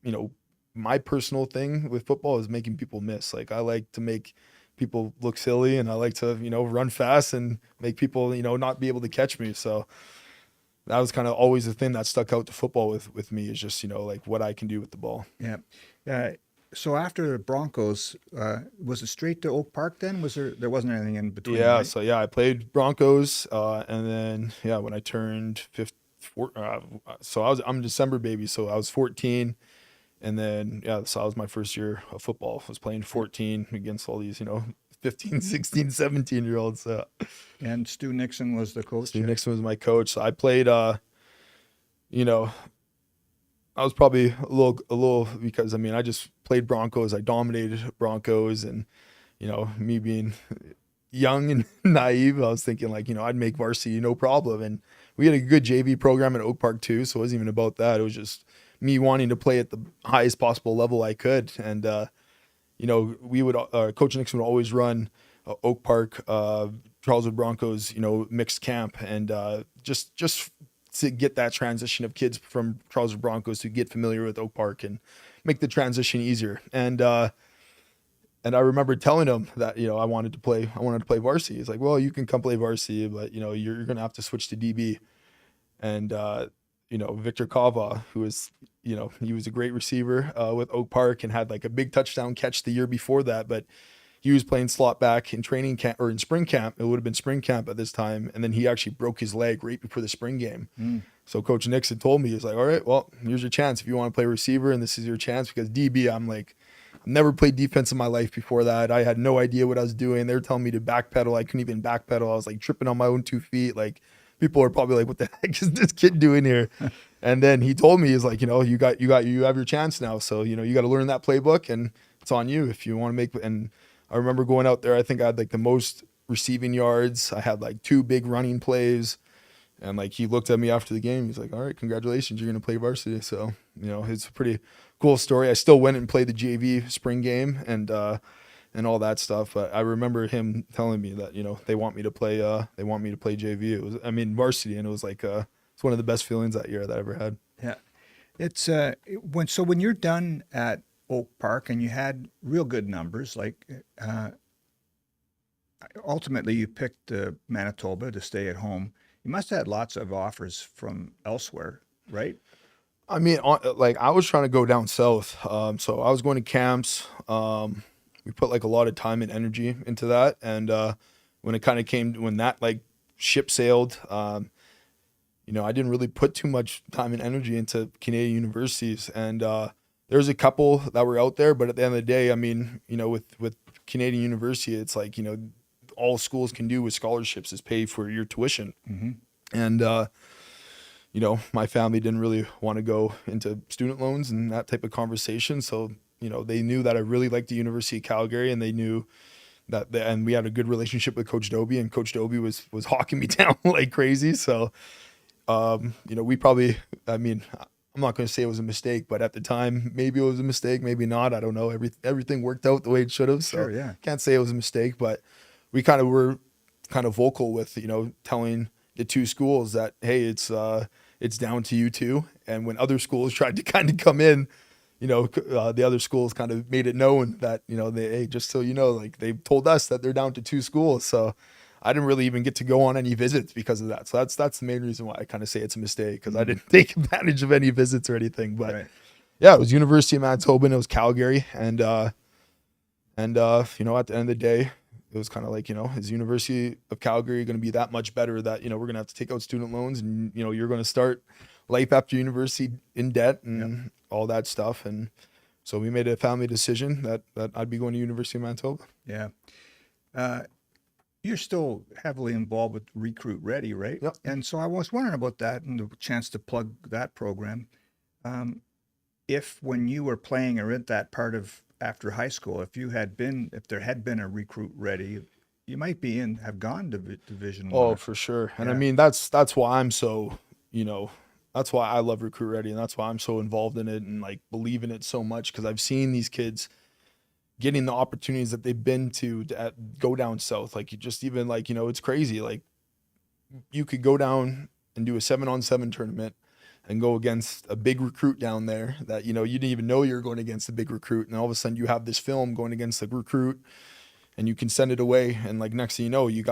you know, my personal thing with football is making people miss. Like I like to make people look silly, and I like to, you know, run fast and make people, you know, not be able to catch me. So that was kind of always the thing that stuck out to football with me, is just, you know, like what I can do with the ball. Yeah. So after the Broncos, was it straight to Oak Park then? There wasn't anything in between? Yeah. Right? So yeah, I played Broncos, and then yeah, when I turned 15, so I'm a December baby, so I was 14, and then yeah, so that was my first year of football. I was playing 14 against all these, you know, 15, 16, 17-year-olds. And Stu Nixon was the coach? Stu Nixon was my coach. So I played, you know, I was probably a little, because I mean, I just played Broncos. I dominated Broncos, and, you know, me being young and naive, I was thinking like, you know, I'd make varsity no problem. And we had a good JV program at Oak Park too, so it wasn't even about that. It was just me wanting to play at the highest possible level I could. And you know, we would Coach Nixon would always run Oak Park, Charleswood Broncos, you know, mixed camp, and just to get that transition of kids from Charleswood Broncos to get familiar with Oak Park and make the transition easier. And I remember telling him that, you know, I wanted to play varsity. He's like, well, you can come play varsity, but, you know, you're going to have to switch to DB. And, you know, Victor Kava, who was, you know, he was a great receiver with Oak Park and had like a big touchdown catch the year before that, but he was playing slot back in training camp, or in spring camp. It would have been spring camp at this time. And then he actually broke his leg right before the spring game. So Coach Nixon told me, he was like, all right, well, here's your chance if you want to play receiver, and this is your chance. Because DB, I'm like, I've never played defense in my life before that. I had no idea what I was doing. They were telling me to backpedal. I couldn't even backpedal. I was like tripping on my own 2 feet. Like, people are probably like, what the heck is this kid doing here? And then he told me, he's like, you know, you have your chance now. So, you know, you got to learn that playbook, and it's on you if you want to make. And I remember going out there, I think I had like the most receiving yards. I had like 2 big running plays. And like, he looked at me after the game. He's like, all right, congratulations, you're going to play varsity. So, you know, it's a pretty cool story. I still went and played the JV spring game and all that stuff. But I remember him telling me that, you know, they want me to play JV. It was, I mean, varsity. And it was like, it's one of the best feelings that year that I ever had. Yeah. It's when you're done at Oak Park and you had real good numbers, like ultimately you picked Manitoba to stay at home. You must have had lots of offers from elsewhere, right? I mean, like I was trying to go down south. So I was going to camps. We put like a lot of time and energy into that. And when it kind of came, when that like ship sailed, I didn't really put too much time and energy into Canadian universities. And there's a couple that were out there, but at the end of the day, I mean, with Canadian university, it's like, all schools can do with scholarships is pay for your tuition. Mm-hmm. And, my family didn't really want to go into student loans and that type of conversation. So, they knew that I really liked the University of Calgary, and they knew that, and we had a good relationship with Coach Dobie, and Coach Dobie was hawking me down like crazy. So, we probably, I mean, I'm not going to say it was a mistake, but at the time, maybe it was a mistake, maybe not. I don't know. Everything worked out the way it should have. So Sure, yeah. can't say it was a mistake, but we kind of were vocal with, telling the two schools that, hey, it's down to you two. And when other schools tried to kind of come in, the other schools kind of made it known that, hey, just so you know, like they told us that they're down to two schools. So I didn't really even get to go on any visits because of that. So that's the main reason why I kind of say it's a mistake, because I didn't take advantage of any visits or anything. But Right. yeah, it was University of Manitoba, and it was Calgary. And at the end of the day, it was kind of like, is University of Calgary going to be that much better that, we're going to have to take out student loans, and, you're going to start life after university in debt and all that stuff. And so we made a family decision that I'd be going to University of Manitoba. Yeah. You're still heavily involved with Recruit Ready, right? Yep. And so I was wondering about that and the chance to plug that program. If when you were playing or at that part of after high school, if there had been a Recruit Ready, you might have gone to Division Oh, One. for sure. And Yeah. I mean, that's why I'm so, that's why I love Recruit Ready, and that's why I'm so involved in it and like believe in it so much, because I've seen these kids getting the opportunities that they've been to go down south. Like, you just even like, it's crazy. Like, you could go down and do a 7-on-7 tournament and go against a big recruit down there that, you didn't even know you're going against a big recruit. And all of a sudden you have this film going against the recruit, and you can send it away. And like, next thing you know, you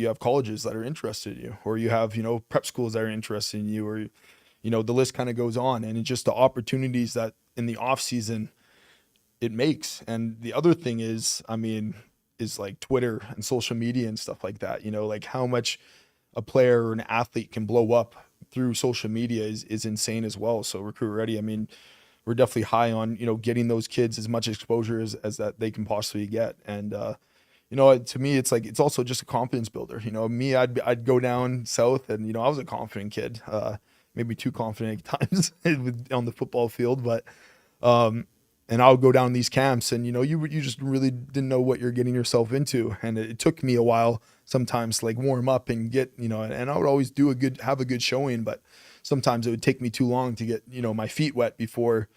have colleges that are interested in you, or you have, prep schools that are interested in you, or, the list kind of goes on. And it's just the opportunities that in the off season it makes. And the other thing is, I mean, is like Twitter and social media and stuff like that, like how much a player or an athlete can blow up through social media is insane as well. So Recruit Ready, I mean, we're definitely high on, getting those kids as much exposure as that they can possibly get. And, to me, it's like, it's also just a confidence builder. Me, I'd go down south, and, I was a confident kid, maybe too confident at times on the football field, but, and I would go down these camps, and, you just really didn't know what you're getting yourself into. And it took me a while sometimes to like warm up and get, and I would always have a good showing, but sometimes it would take me too long to get, my feet wet before,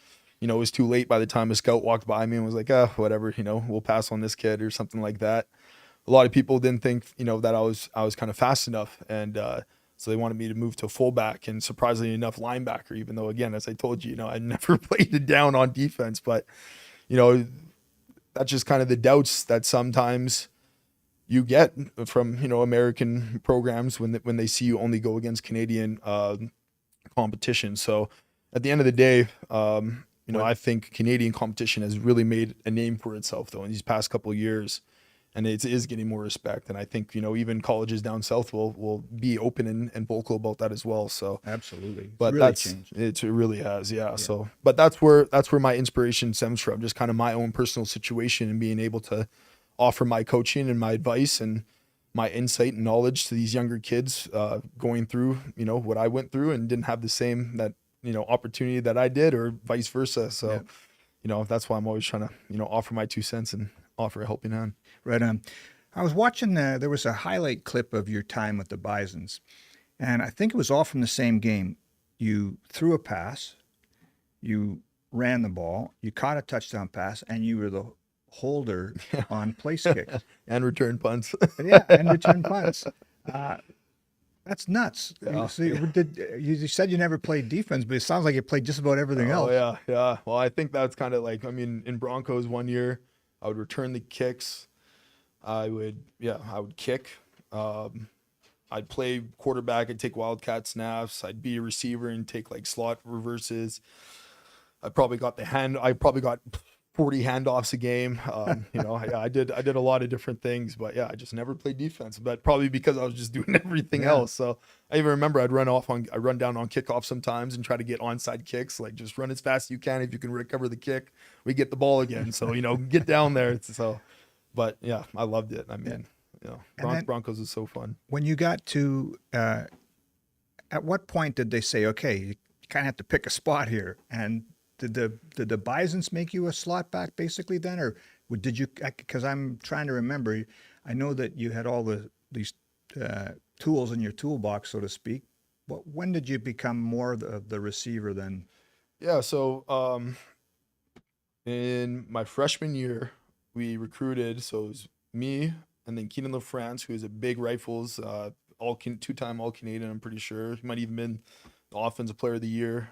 it was too late by the time a scout walked by me and was like, whatever, we'll pass on this kid or something like that. A lot of people didn't think, that I was kind of fast enough. And, so they wanted me to move to fullback, and surprisingly enough, linebacker, even though, again, as I told you, I never played it down on defense. But, that's just kind of the doubts that sometimes you get from, American programs when they see you only go against Canadian competition. So at the end of the day, I think Canadian competition has really made a name for itself, though, in these past couple of years. And it is getting more respect. And I think, even colleges down south will be open and vocal about that as well. So Absolutely. but Really that's changed. it really has. Yeah. So, but that's where my inspiration stems from, just kind of my own personal situation and being able to offer my coaching and my advice and my insight and knowledge to these younger kids going through, what I went through and didn't have the same opportunity that I did, or vice versa. So, that's why I'm always trying to, offer my 2 cents and offer a helping hand. Right on. I was watching, there was a highlight clip of your time with the Bisons, and I think it was all from the same game. You threw a pass, you ran the ball, you caught a touchdown pass, and you were the holder on place kicks. And return punts. Yeah, and return punts. That's nuts. Yeah. So you said you never played defense, but it sounds like you played just about everything else. Oh, yeah. Well, I think that's kind of like, in Broncos one year, I would return the kicks. I would kick. I'd play quarterback, I'd take wildcat snaps, I'd be a receiver and take like slot reverses. I probably got 40 handoffs a game. I did a lot of different things, but yeah, I just never played defense. But probably because I was just doing everything else. So I even remember I'd run down on kickoff sometimes and try to get onside kicks. Like just run as fast as you can. If you can recover the kick, we get the ball again. So get down there. But yeah, I loved it. I mean, Broncos is so fun. When you got to, at what point did they say, okay, you kind of have to pick a spot here? And did the Bisons make you a slot back basically then, or did you? Because I'm trying to remember. I know that you had all these tools in your toolbox, so to speak. But when did you become more the receiver then? Yeah, so in my freshman year, we recruited. So it was me and then Keenan LaFrance, who is a big rifles, two-time All-Canadian. I'm pretty sure he might even been the offensive player of the year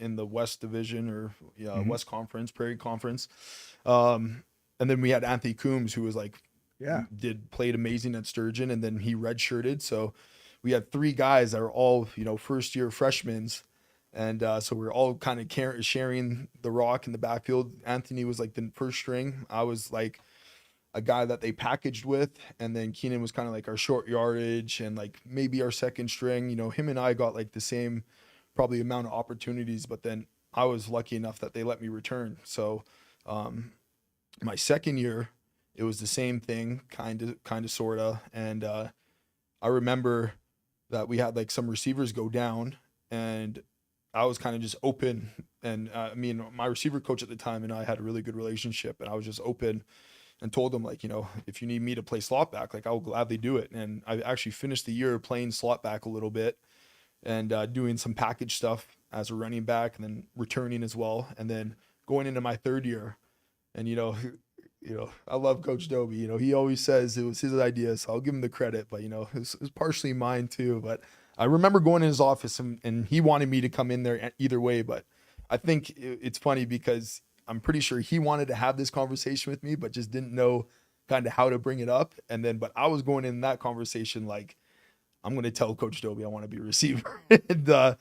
in the West Division or West Conference, Prairie Conference. And then we had Anthony Coombs, who was played amazing at Sturgeon, and then he redshirted. So we had 3 guys that were all first year freshmen, and so we're all kind of sharing the rock in the backfield. Anthony was like the first string. I was like a guy that they packaged with, and then Keenan was kind of like our short yardage and like maybe our second string. Him and I got like the same probably amount of opportunities, but then I was lucky enough that they let me return. So my second year, it was the same thing, kind of sorta. And I remember that we had like some receivers go down, and I was kind of just open. And my receiver coach at the time and I had a really good relationship, and I was just open and told him, like, if you need me to play slot back, like, I will gladly do it. And I actually finished the year playing slot back a little bit and doing some package stuff as a running back, and then returning as well. And then going into my third year, and I love Coach Dobie. He always says it was his idea, so I'll give him the credit. But it was partially mine too. But I remember going in his office, and he wanted me to come in there either way. But I think it's funny because I'm pretty sure he wanted to have this conversation with me, but just didn't know kind of how to bring it up. But I was going in that conversation like, I'm going to tell Coach Dobie I want to be a receiver. And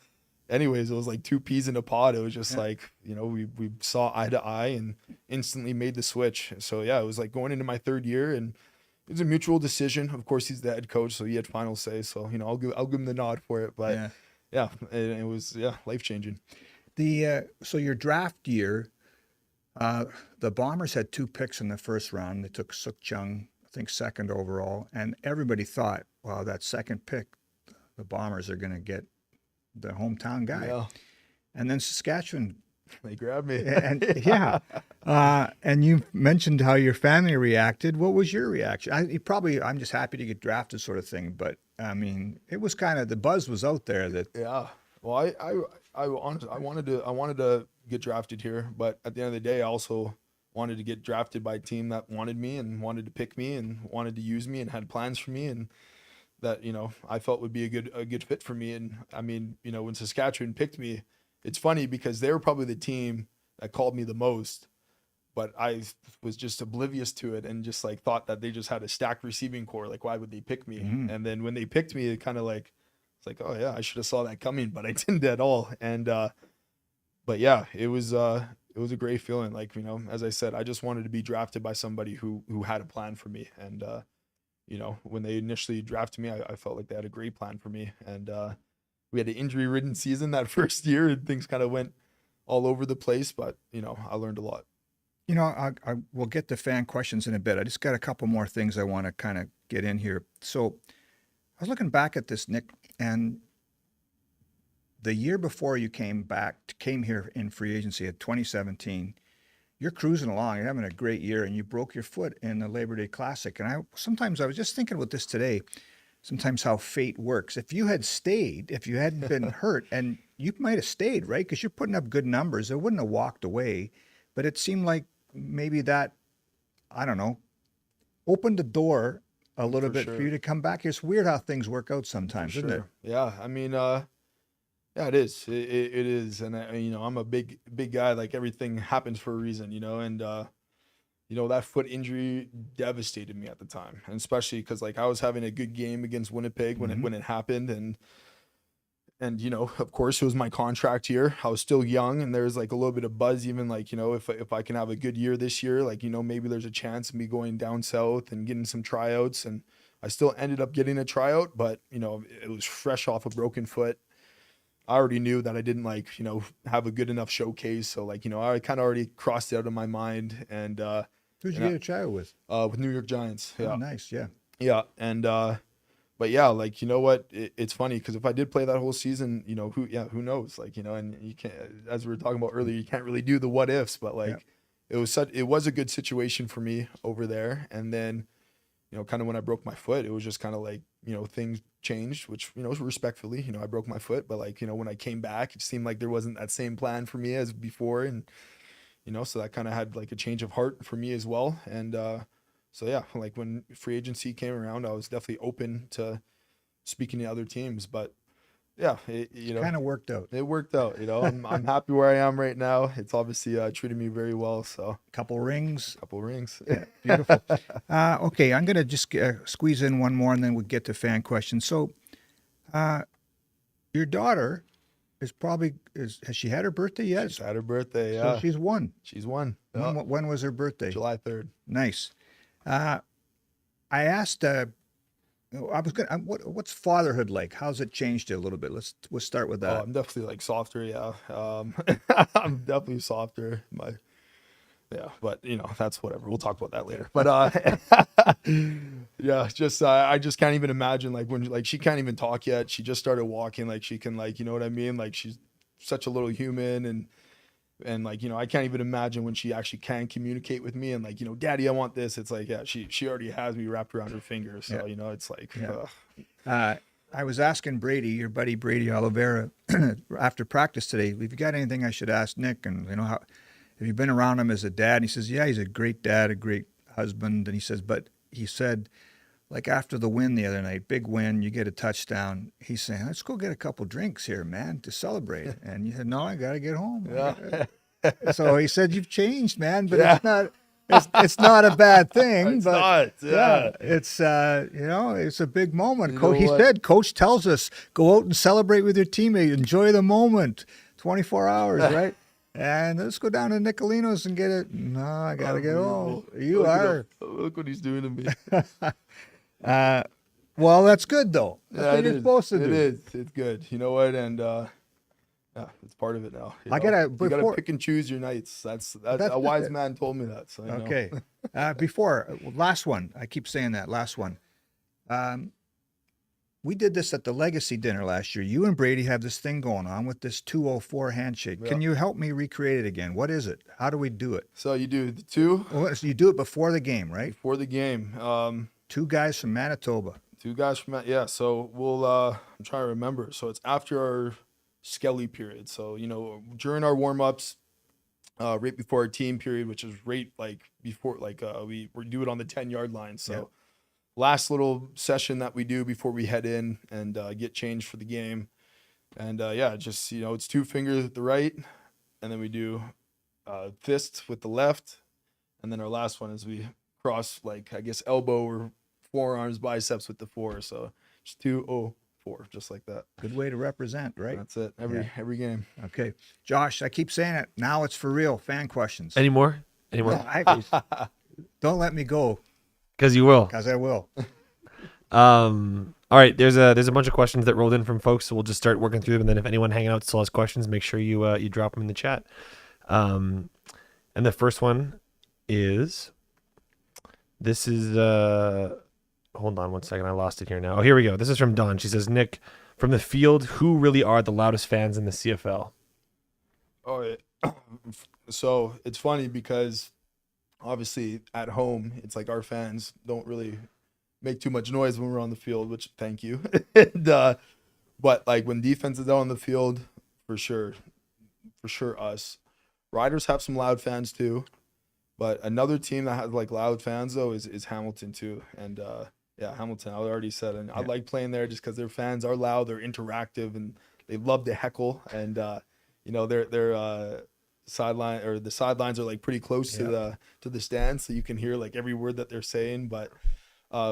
anyways, it was like 2 peas in a pod. It was just like, we saw eye to eye and instantly made the switch. So yeah, it was like going into my third year, and it was a mutual decision. Of course, he's the head coach, so he had final say. So, I'll give him the nod for it. But it was life-changing. So your draft year, the Bombers had 2 picks in the first round. They took Suk Chung, I think, second overall, and everybody thought, wow, that second pick, the Bombers are going to get the hometown guy. Yeah. And then Saskatchewan, they grabbed me. and and you mentioned how your family reacted. What was your reaction? I'm just happy to get drafted, sort of thing. But I mean, it was kind of, the buzz was out there that. Yeah. Well, I honestly, I wanted to get drafted here, but at the end of the day, I also wanted to get drafted by a team that wanted me and wanted to pick me and wanted to use me and had plans for me, and that I felt would be a good fit for me. And I mean, when Saskatchewan picked me, it's funny because they were probably the team that called me the most, but I was just oblivious to it and just like thought that they just had a stacked receiving core. Like, why would they pick me? Mm-hmm. And then when they picked me, it kind of like, it's like, oh yeah, I should have saw that coming, but I didn't at all. And but yeah, it was a great feeling. Like, as I said, I just wanted to be drafted by somebody who had a plan for me. And when they initially drafted me, I felt like they had a great plan for me. And we had an injury-ridden season that first year, and things kind of went all over the place. But I learned a lot. I will get to fan questions in a bit. I just got a couple more things I want to kind of get in here. So I was looking back at this, Nic, and the year before you came here in free agency at 2017, you're cruising along, you're having a great year, and you broke your foot in the Labor Day Classic. And I was just thinking about this today, sometimes how fate works. If you hadn't been hurt, and you might have stayed, right? Because you're putting up good numbers, it wouldn't have walked away. But it seemed like maybe that, I don't know, opened the door a little bit for you to come back. It's weird how things work out sometimes, isn't it? Yeah, I mean, yeah, it is. It is, and I'm a big guy. Like, everything happens for a reason, and that foot injury devastated me at the time, and especially because like I was having a good game against Winnipeg when it happened, and of course it was my contract year. I was still young, and there's like a little bit of buzz, even like if I can have a good year this year, like maybe there's a chance of me going down south and getting some tryouts, and I still ended up getting a tryout, but it was fresh off a broken foot. I already knew that I didn't have a good enough showcase, so I kind of already crossed it out of my mind, and Who'd you get a tryout with? with New York Giants. Yeah. Oh, nice. Yeah. Yeah, and but yeah, like what? It's funny because if I did play that whole season, who knows? And you can't, as we were talking about earlier, you can't really do the what ifs, but it was a good situation for me over there. And then, kind of when I broke my foot, it was just kind of like things changed, which respectfully, I broke my foot, but when I came back, it seemed like there wasn't that same plan for me as before, and so that kind of had like a change of heart for me as well, and. So yeah, like when free agency came around, I was definitely open to speaking to other teams. But yeah, it kind of worked out. It worked out. I'm happy where I am right now. It's obviously treated me very well. So Couple rings. Yeah, Beautiful. Okay, I'm gonna just squeeze in one more, and then we'll get to fan questions. So, your daughter has she had her birthday yet? She's had her birthday. Yeah, So she's one. she's one. When was her birthday? July 3rd. Nice. I asked. What's fatherhood like? How's it changed you a little bit? We'll start with that. I'm definitely like softer. Yeah, I'm definitely softer. But that's whatever. We'll talk about that later. But yeah, just I just can't even imagine when she can't even talk yet. She just started walking. Like she can you know what I mean? Like she's such a little human, and I can't even imagine when she actually can communicate with me and Daddy, I want this. It's like, yeah, she already has me wrapped around her finger. So, it's like, I was asking Brady, your buddy Brady Oliveira, after practice today, have you got anything I should ask Nick? And how have you been around him as a dad? And he says, yeah, he's a great dad, a great husband. And he said, like after the win the other night, big win, you get a touchdown. He's saying, let's go get a couple drinks here, man, to celebrate. And you said, no, I got to get home. yeah. So he said, you've changed, man, but it's not a bad thing. It's but not, yeah. It's, it's a big moment. You know He what? said, Coach tells us, go out and celebrate with your teammate. Enjoy the moment. 24 hours, right? And let's go down to Nicolino's and get it. No, I got to get home. You are. Look what he's doing to me. Well, that's good, though. That's Yeah, what it you're is. supposed to do. It is. It's good. You know what? And yeah, it's part of it now. You before- gotta pick and choose your nights. That's a wise man told me that. So Okay. Last one. I keep saying that. Last one. We did this at the Legacy dinner last year. You and Brady have this thing going on with this 204 handshake. Yeah. Can you help me recreate it again? What is it? How do we do it? So you do the two Well, so you do it before the game, right? before the game. Two guys from Manitoba. Two guys from so we'll I'm trying to remember. So it's after our Skelly period. So during our warm-ups, right before our team period, which is right before we do it on the 10-yard line. So Yeah. last little session that we do before we head in and get changed for the game. And just it's two fingers at the right, and then we do fist with the left, and then our last one is we cross elbow or forearms, biceps with the 4. So just 2-0-4, just like that. Good way to represent, right? That's it. Every game. Okay. Josh, I keep saying it. Now it's for real. Fan questions. Any more? Don't let me go, Because you will. because I will. All right. There's a bunch of questions that rolled in from folks, so we'll just start working through them. And then if anyone hanging out still has questions, make sure you drop them in the chat. And the first one is, this is hold on one second, I lost it here now. Oh, here we go. This is from Dawn. She says, Nick, from the field, who really are the loudest fans in the CFL? Oh, yeah. So it's funny because obviously at home, it's like our fans don't really make too much noise when we're on the field, which thank you. And, but when defense is out on the field, for sure us. Riders have some loud fans too, but another team that has loud fans though is Hamilton too. And Hamilton, I already said, and I like playing there just because their fans are loud, they're interactive, and they love to heckle, and they're sideline, or the sidelines are like pretty close to the stands, so you can hear like every word that they're saying. But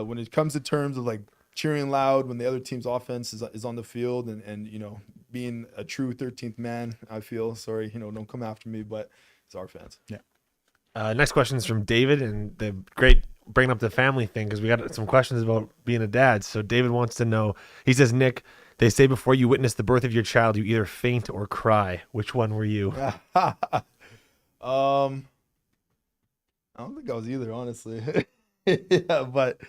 when it comes to terms of like cheering loud when the other team's offense is on the field, and you know, being a true 13th man, I feel, sorry, you know, don't come after me, but it's our fans. Yeah. Next question is from David, and the great bringing up the family thing, because we got some questions about being a dad. So David wants to know, he says, Nick, they say before you witness the birth of your child, you either faint or cry. Which one were you? I don't think I was either, honestly. Yeah, but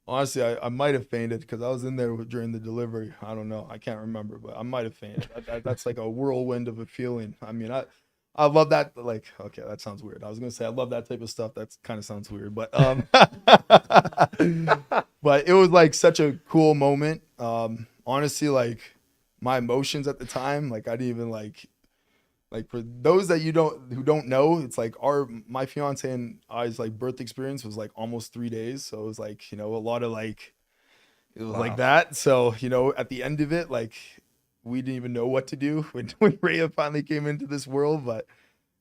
honestly, I might have fainted because I was in there during the delivery. I don't know. I can't remember, but I might have fainted. That's like a whirlwind of a feeling. I mean, I love that. Like, okay, that sounds weird. I was gonna say I love that type of stuff. That kind of sounds weird, but but it was like such a cool moment. Honestly, like my emotions at the time, like I didn't even like for those that who don't know, it's like my fiance and I's like birth experience was like almost 3 days. So it was like, you know, a lot of like, it was like that. So, you know, at the end of it, like we didn't even know what to do when Rhea finally came into this world. But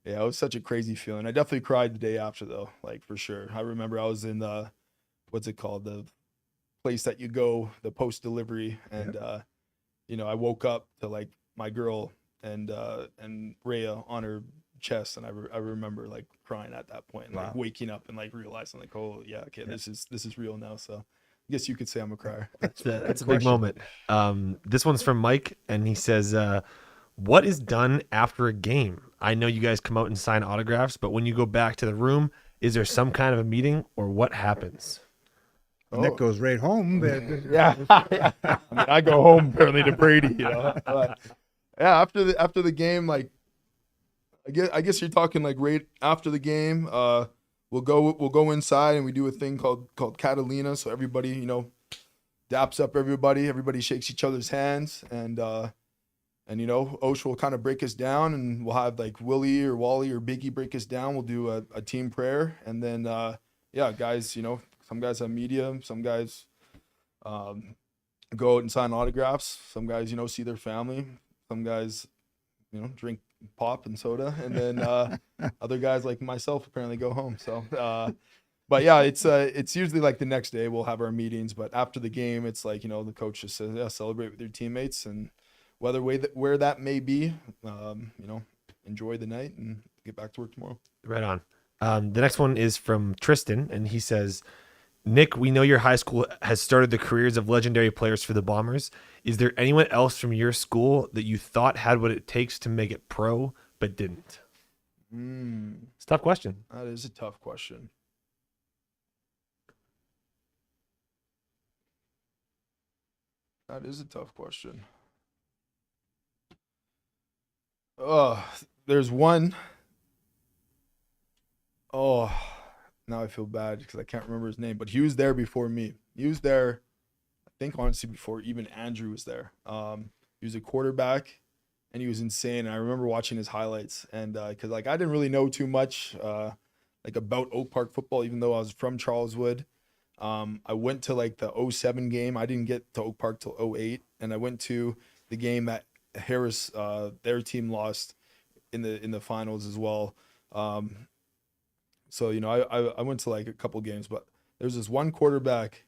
yeah, it was such a crazy feeling. I definitely cried the day after though, like for sure. I remember I was in what's it called? The place that you go, the post delivery. And, you know, I woke up to like my girl and Rhea on her chest, and I remember like crying at that point, and like waking up and like realizing like, oh yeah, okay, this is real now. So I guess you could say I'm a crier. That's a big moment. This one's from Mike, and he says, what is done after a game? I know you guys come out and sign autographs, but when you go back to the room, is there some kind of a meeting, or what happens? Nick goes right home. Yeah. I mean, I go home apparently to Brady, you know. Yeah, after the game, like I guess you're talking like right after the game. We'll go inside and we do a thing called Catalina. So everybody, you know, daps up everybody. Everybody shakes each other's hands, and you know, Osh will kind of break us down, and we'll have like Willie or Wally or Biggie break us down. We'll do a team prayer, and then yeah, guys, you know, some guys have media, some guys go out and sign autographs. Some guys, you know, see their family. Some guys, you know, drink pop and soda, and then other guys like myself apparently go home. So, but yeah, it's usually like the next day we'll have our meetings. But after the game, it's like, you know, the coach just says, yeah, celebrate with your teammates, and where that may be, you know, enjoy the night and get back to work tomorrow. Right on. The next one is from Tristan, and he says, Nick, we know your high school has started the careers of legendary players for the Bombers. Is there anyone else from your school that you thought had what it takes to make it pro, but didn't? It's a tough question. That is a tough question. That is a tough question. There's one. Oh, now I feel bad because I can't remember his name, but he was there before me. He was there, I think, honestly, before even Andrew was there. He was a quarterback, and he was insane. I remember watching his highlights, and because like I didn't really know too much like about Oak Park football, even though I was from Charleswood. I went to like the 07 game. I didn't get to Oak Park till 08, and I went to the game that Harris, their team, lost in the finals as well. So, you know, I went to like a couple games, but there's this one quarterback,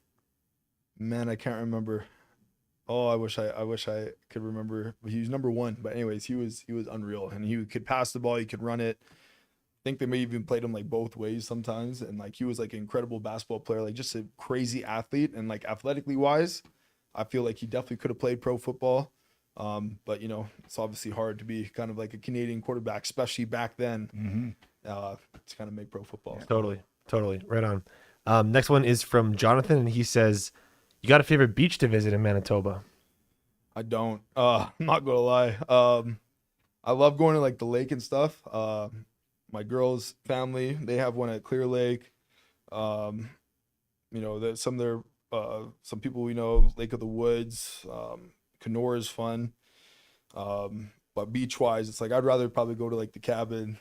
man, I can't remember. Oh, I wish I could remember. He was number one, but anyways, he was unreal, and he could pass the ball, he could run it. I think they may even played him like both ways sometimes, and like he was like an incredible basketball player, like just a crazy athlete, and like athletically wise, I feel like he definitely could have played pro football. But you know, it's obviously hard to be kind of like a Canadian quarterback, especially back then. To kind of make pro football. Yeah. Totally. Right on. Next one is from Jonathan, and he says, you got a favorite beach to visit in Manitoba? I don't. I'm not gonna lie. I love going to like the lake and stuff. My girl's family, they have one at Clear Lake. You know, that some people we know, Lake of the Woods, Kenora is fun. But beach wise, it's like I'd rather probably go to like the cabin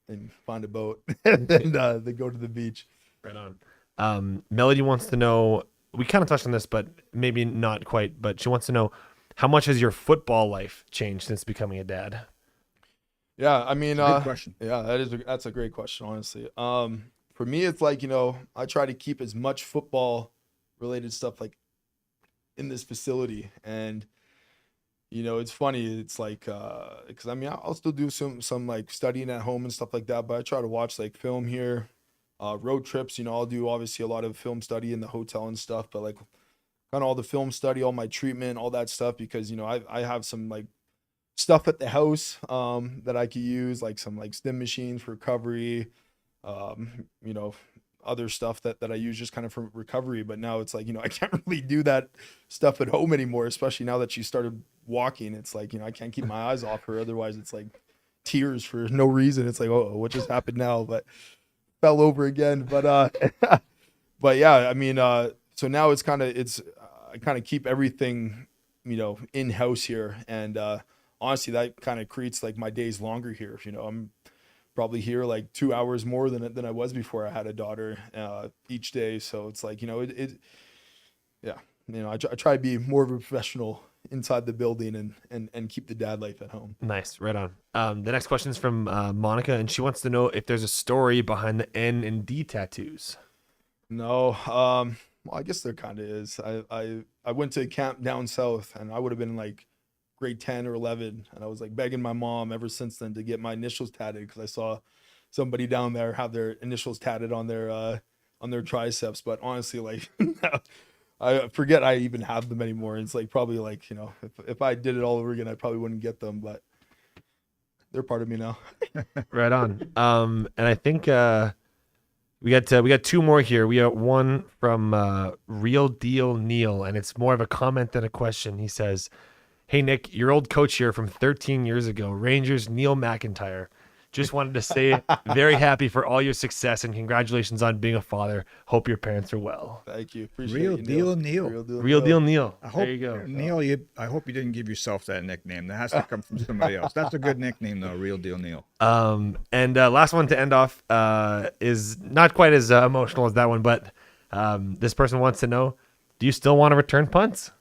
and find a boat and then go to the beach. Right on. Melody wants to know, we kind of touched on this, but maybe not quite, but she wants to know, how much has your football life changed since becoming a dad? Yeah, I mean, Good question. yeah, that's a great question, honestly. For me, it's like, I try to keep as much football related stuff like in this facility, and it's funny. It's like, because I mean, I'll still do some like studying at home and stuff like that, but I try to watch like film here, road trips. I'll do obviously a lot of film study in the hotel and stuff, but like kind of all the film study, all my treatment, all that stuff, because I have some like stuff at the house that I could use, like some like stim machines for recovery, you know, other stuff that I use just kind of for recovery. But now it's like, I can't really do that stuff at home anymore, especially now that she started walking. It's like, I can't keep my eyes off her. Otherwise it's like tears for no reason. It's like, oh, what just happened now? But fell over again. But, but yeah, I mean, so now I kind of keep everything, in house here. And, honestly, that kind of creates like my days longer here. I'm probably here like 2 hours more than I was before I had a daughter each day. So it's like, yeah, I try to be more of a professional inside the building and keep the dad life at home. Nice, right on. The next question is from Monica, and she wants to know if there's a story behind the N and D tattoos. No, well, I guess there kind of is. I went to a camp down south, and I would have been like grade 10 or 11, and I was like begging my mom ever since then to get my initials tatted, because I saw somebody down there have their initials tatted on their triceps. But honestly, like I forget I even have them anymore. And it's like probably like, if I did it all over again, I probably wouldn't get them, but they're part of me now. Right on. And I think we got two more here. We got one from Real Deal Neil, and it's more of a comment than a question. He says, "Hey Nick, your old coach here from 13 years ago, Rangers Neil McIntyre. Just wanted to say very happy for all your success and congratulations on being a father. Hope your parents are well." Thank you. Appreciate Real you, Deal Neil. Real Deal Neil. I hope, There you go. Neil, I hope you didn't give yourself that nickname. That has to come from somebody else. That's a good nickname, though. Real Deal Neil. And last one to end off is not quite as emotional as that one, but this person wants to know, do you still want to return punts?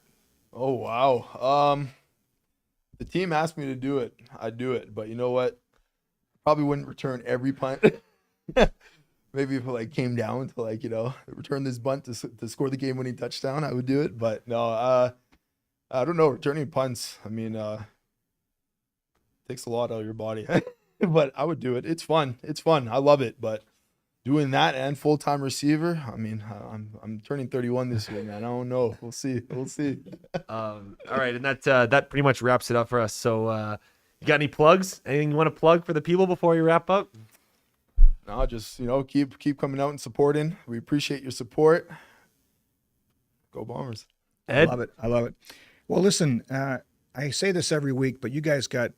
Oh, wow. The team asked me to do it. I'd do it. But you know what? Probably wouldn't return every punt. Maybe if it like came down to like, return this bunt to score the game-winning touchdown, I would do it. But no, I don't know. Returning punts, I mean, takes a lot out of your body. But I would do it. It's fun. It's fun. I love it. But doing that and full-time receiver, I mean, I'm turning 31 this year, man. I don't know. We'll see. All right, and that pretty much wraps it up for us. So you got any plugs? Anything you want to plug for the people before you wrap up? No, just keep coming out and supporting. We appreciate your support. Go Bombers. Ed? I love it. Well, listen, I say this every week, but you guys got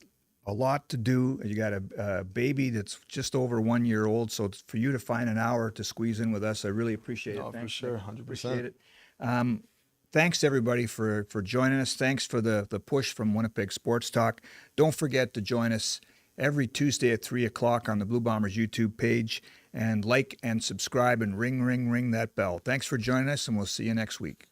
a lot to do. You got a baby that's just over 1 year old, so it's for you to find an hour to squeeze in with us, I really appreciate it. No, Thanks, for sure, Nick. 100%. Appreciate it. Thanks everybody for joining us. Thanks for the push from Winnipeg Sports Talk. Don't forget to join us every Tuesday at 3 o'clock on the Blue Bombers YouTube page, and like and subscribe and ring that bell. Thanks for joining us, and we'll see you next week.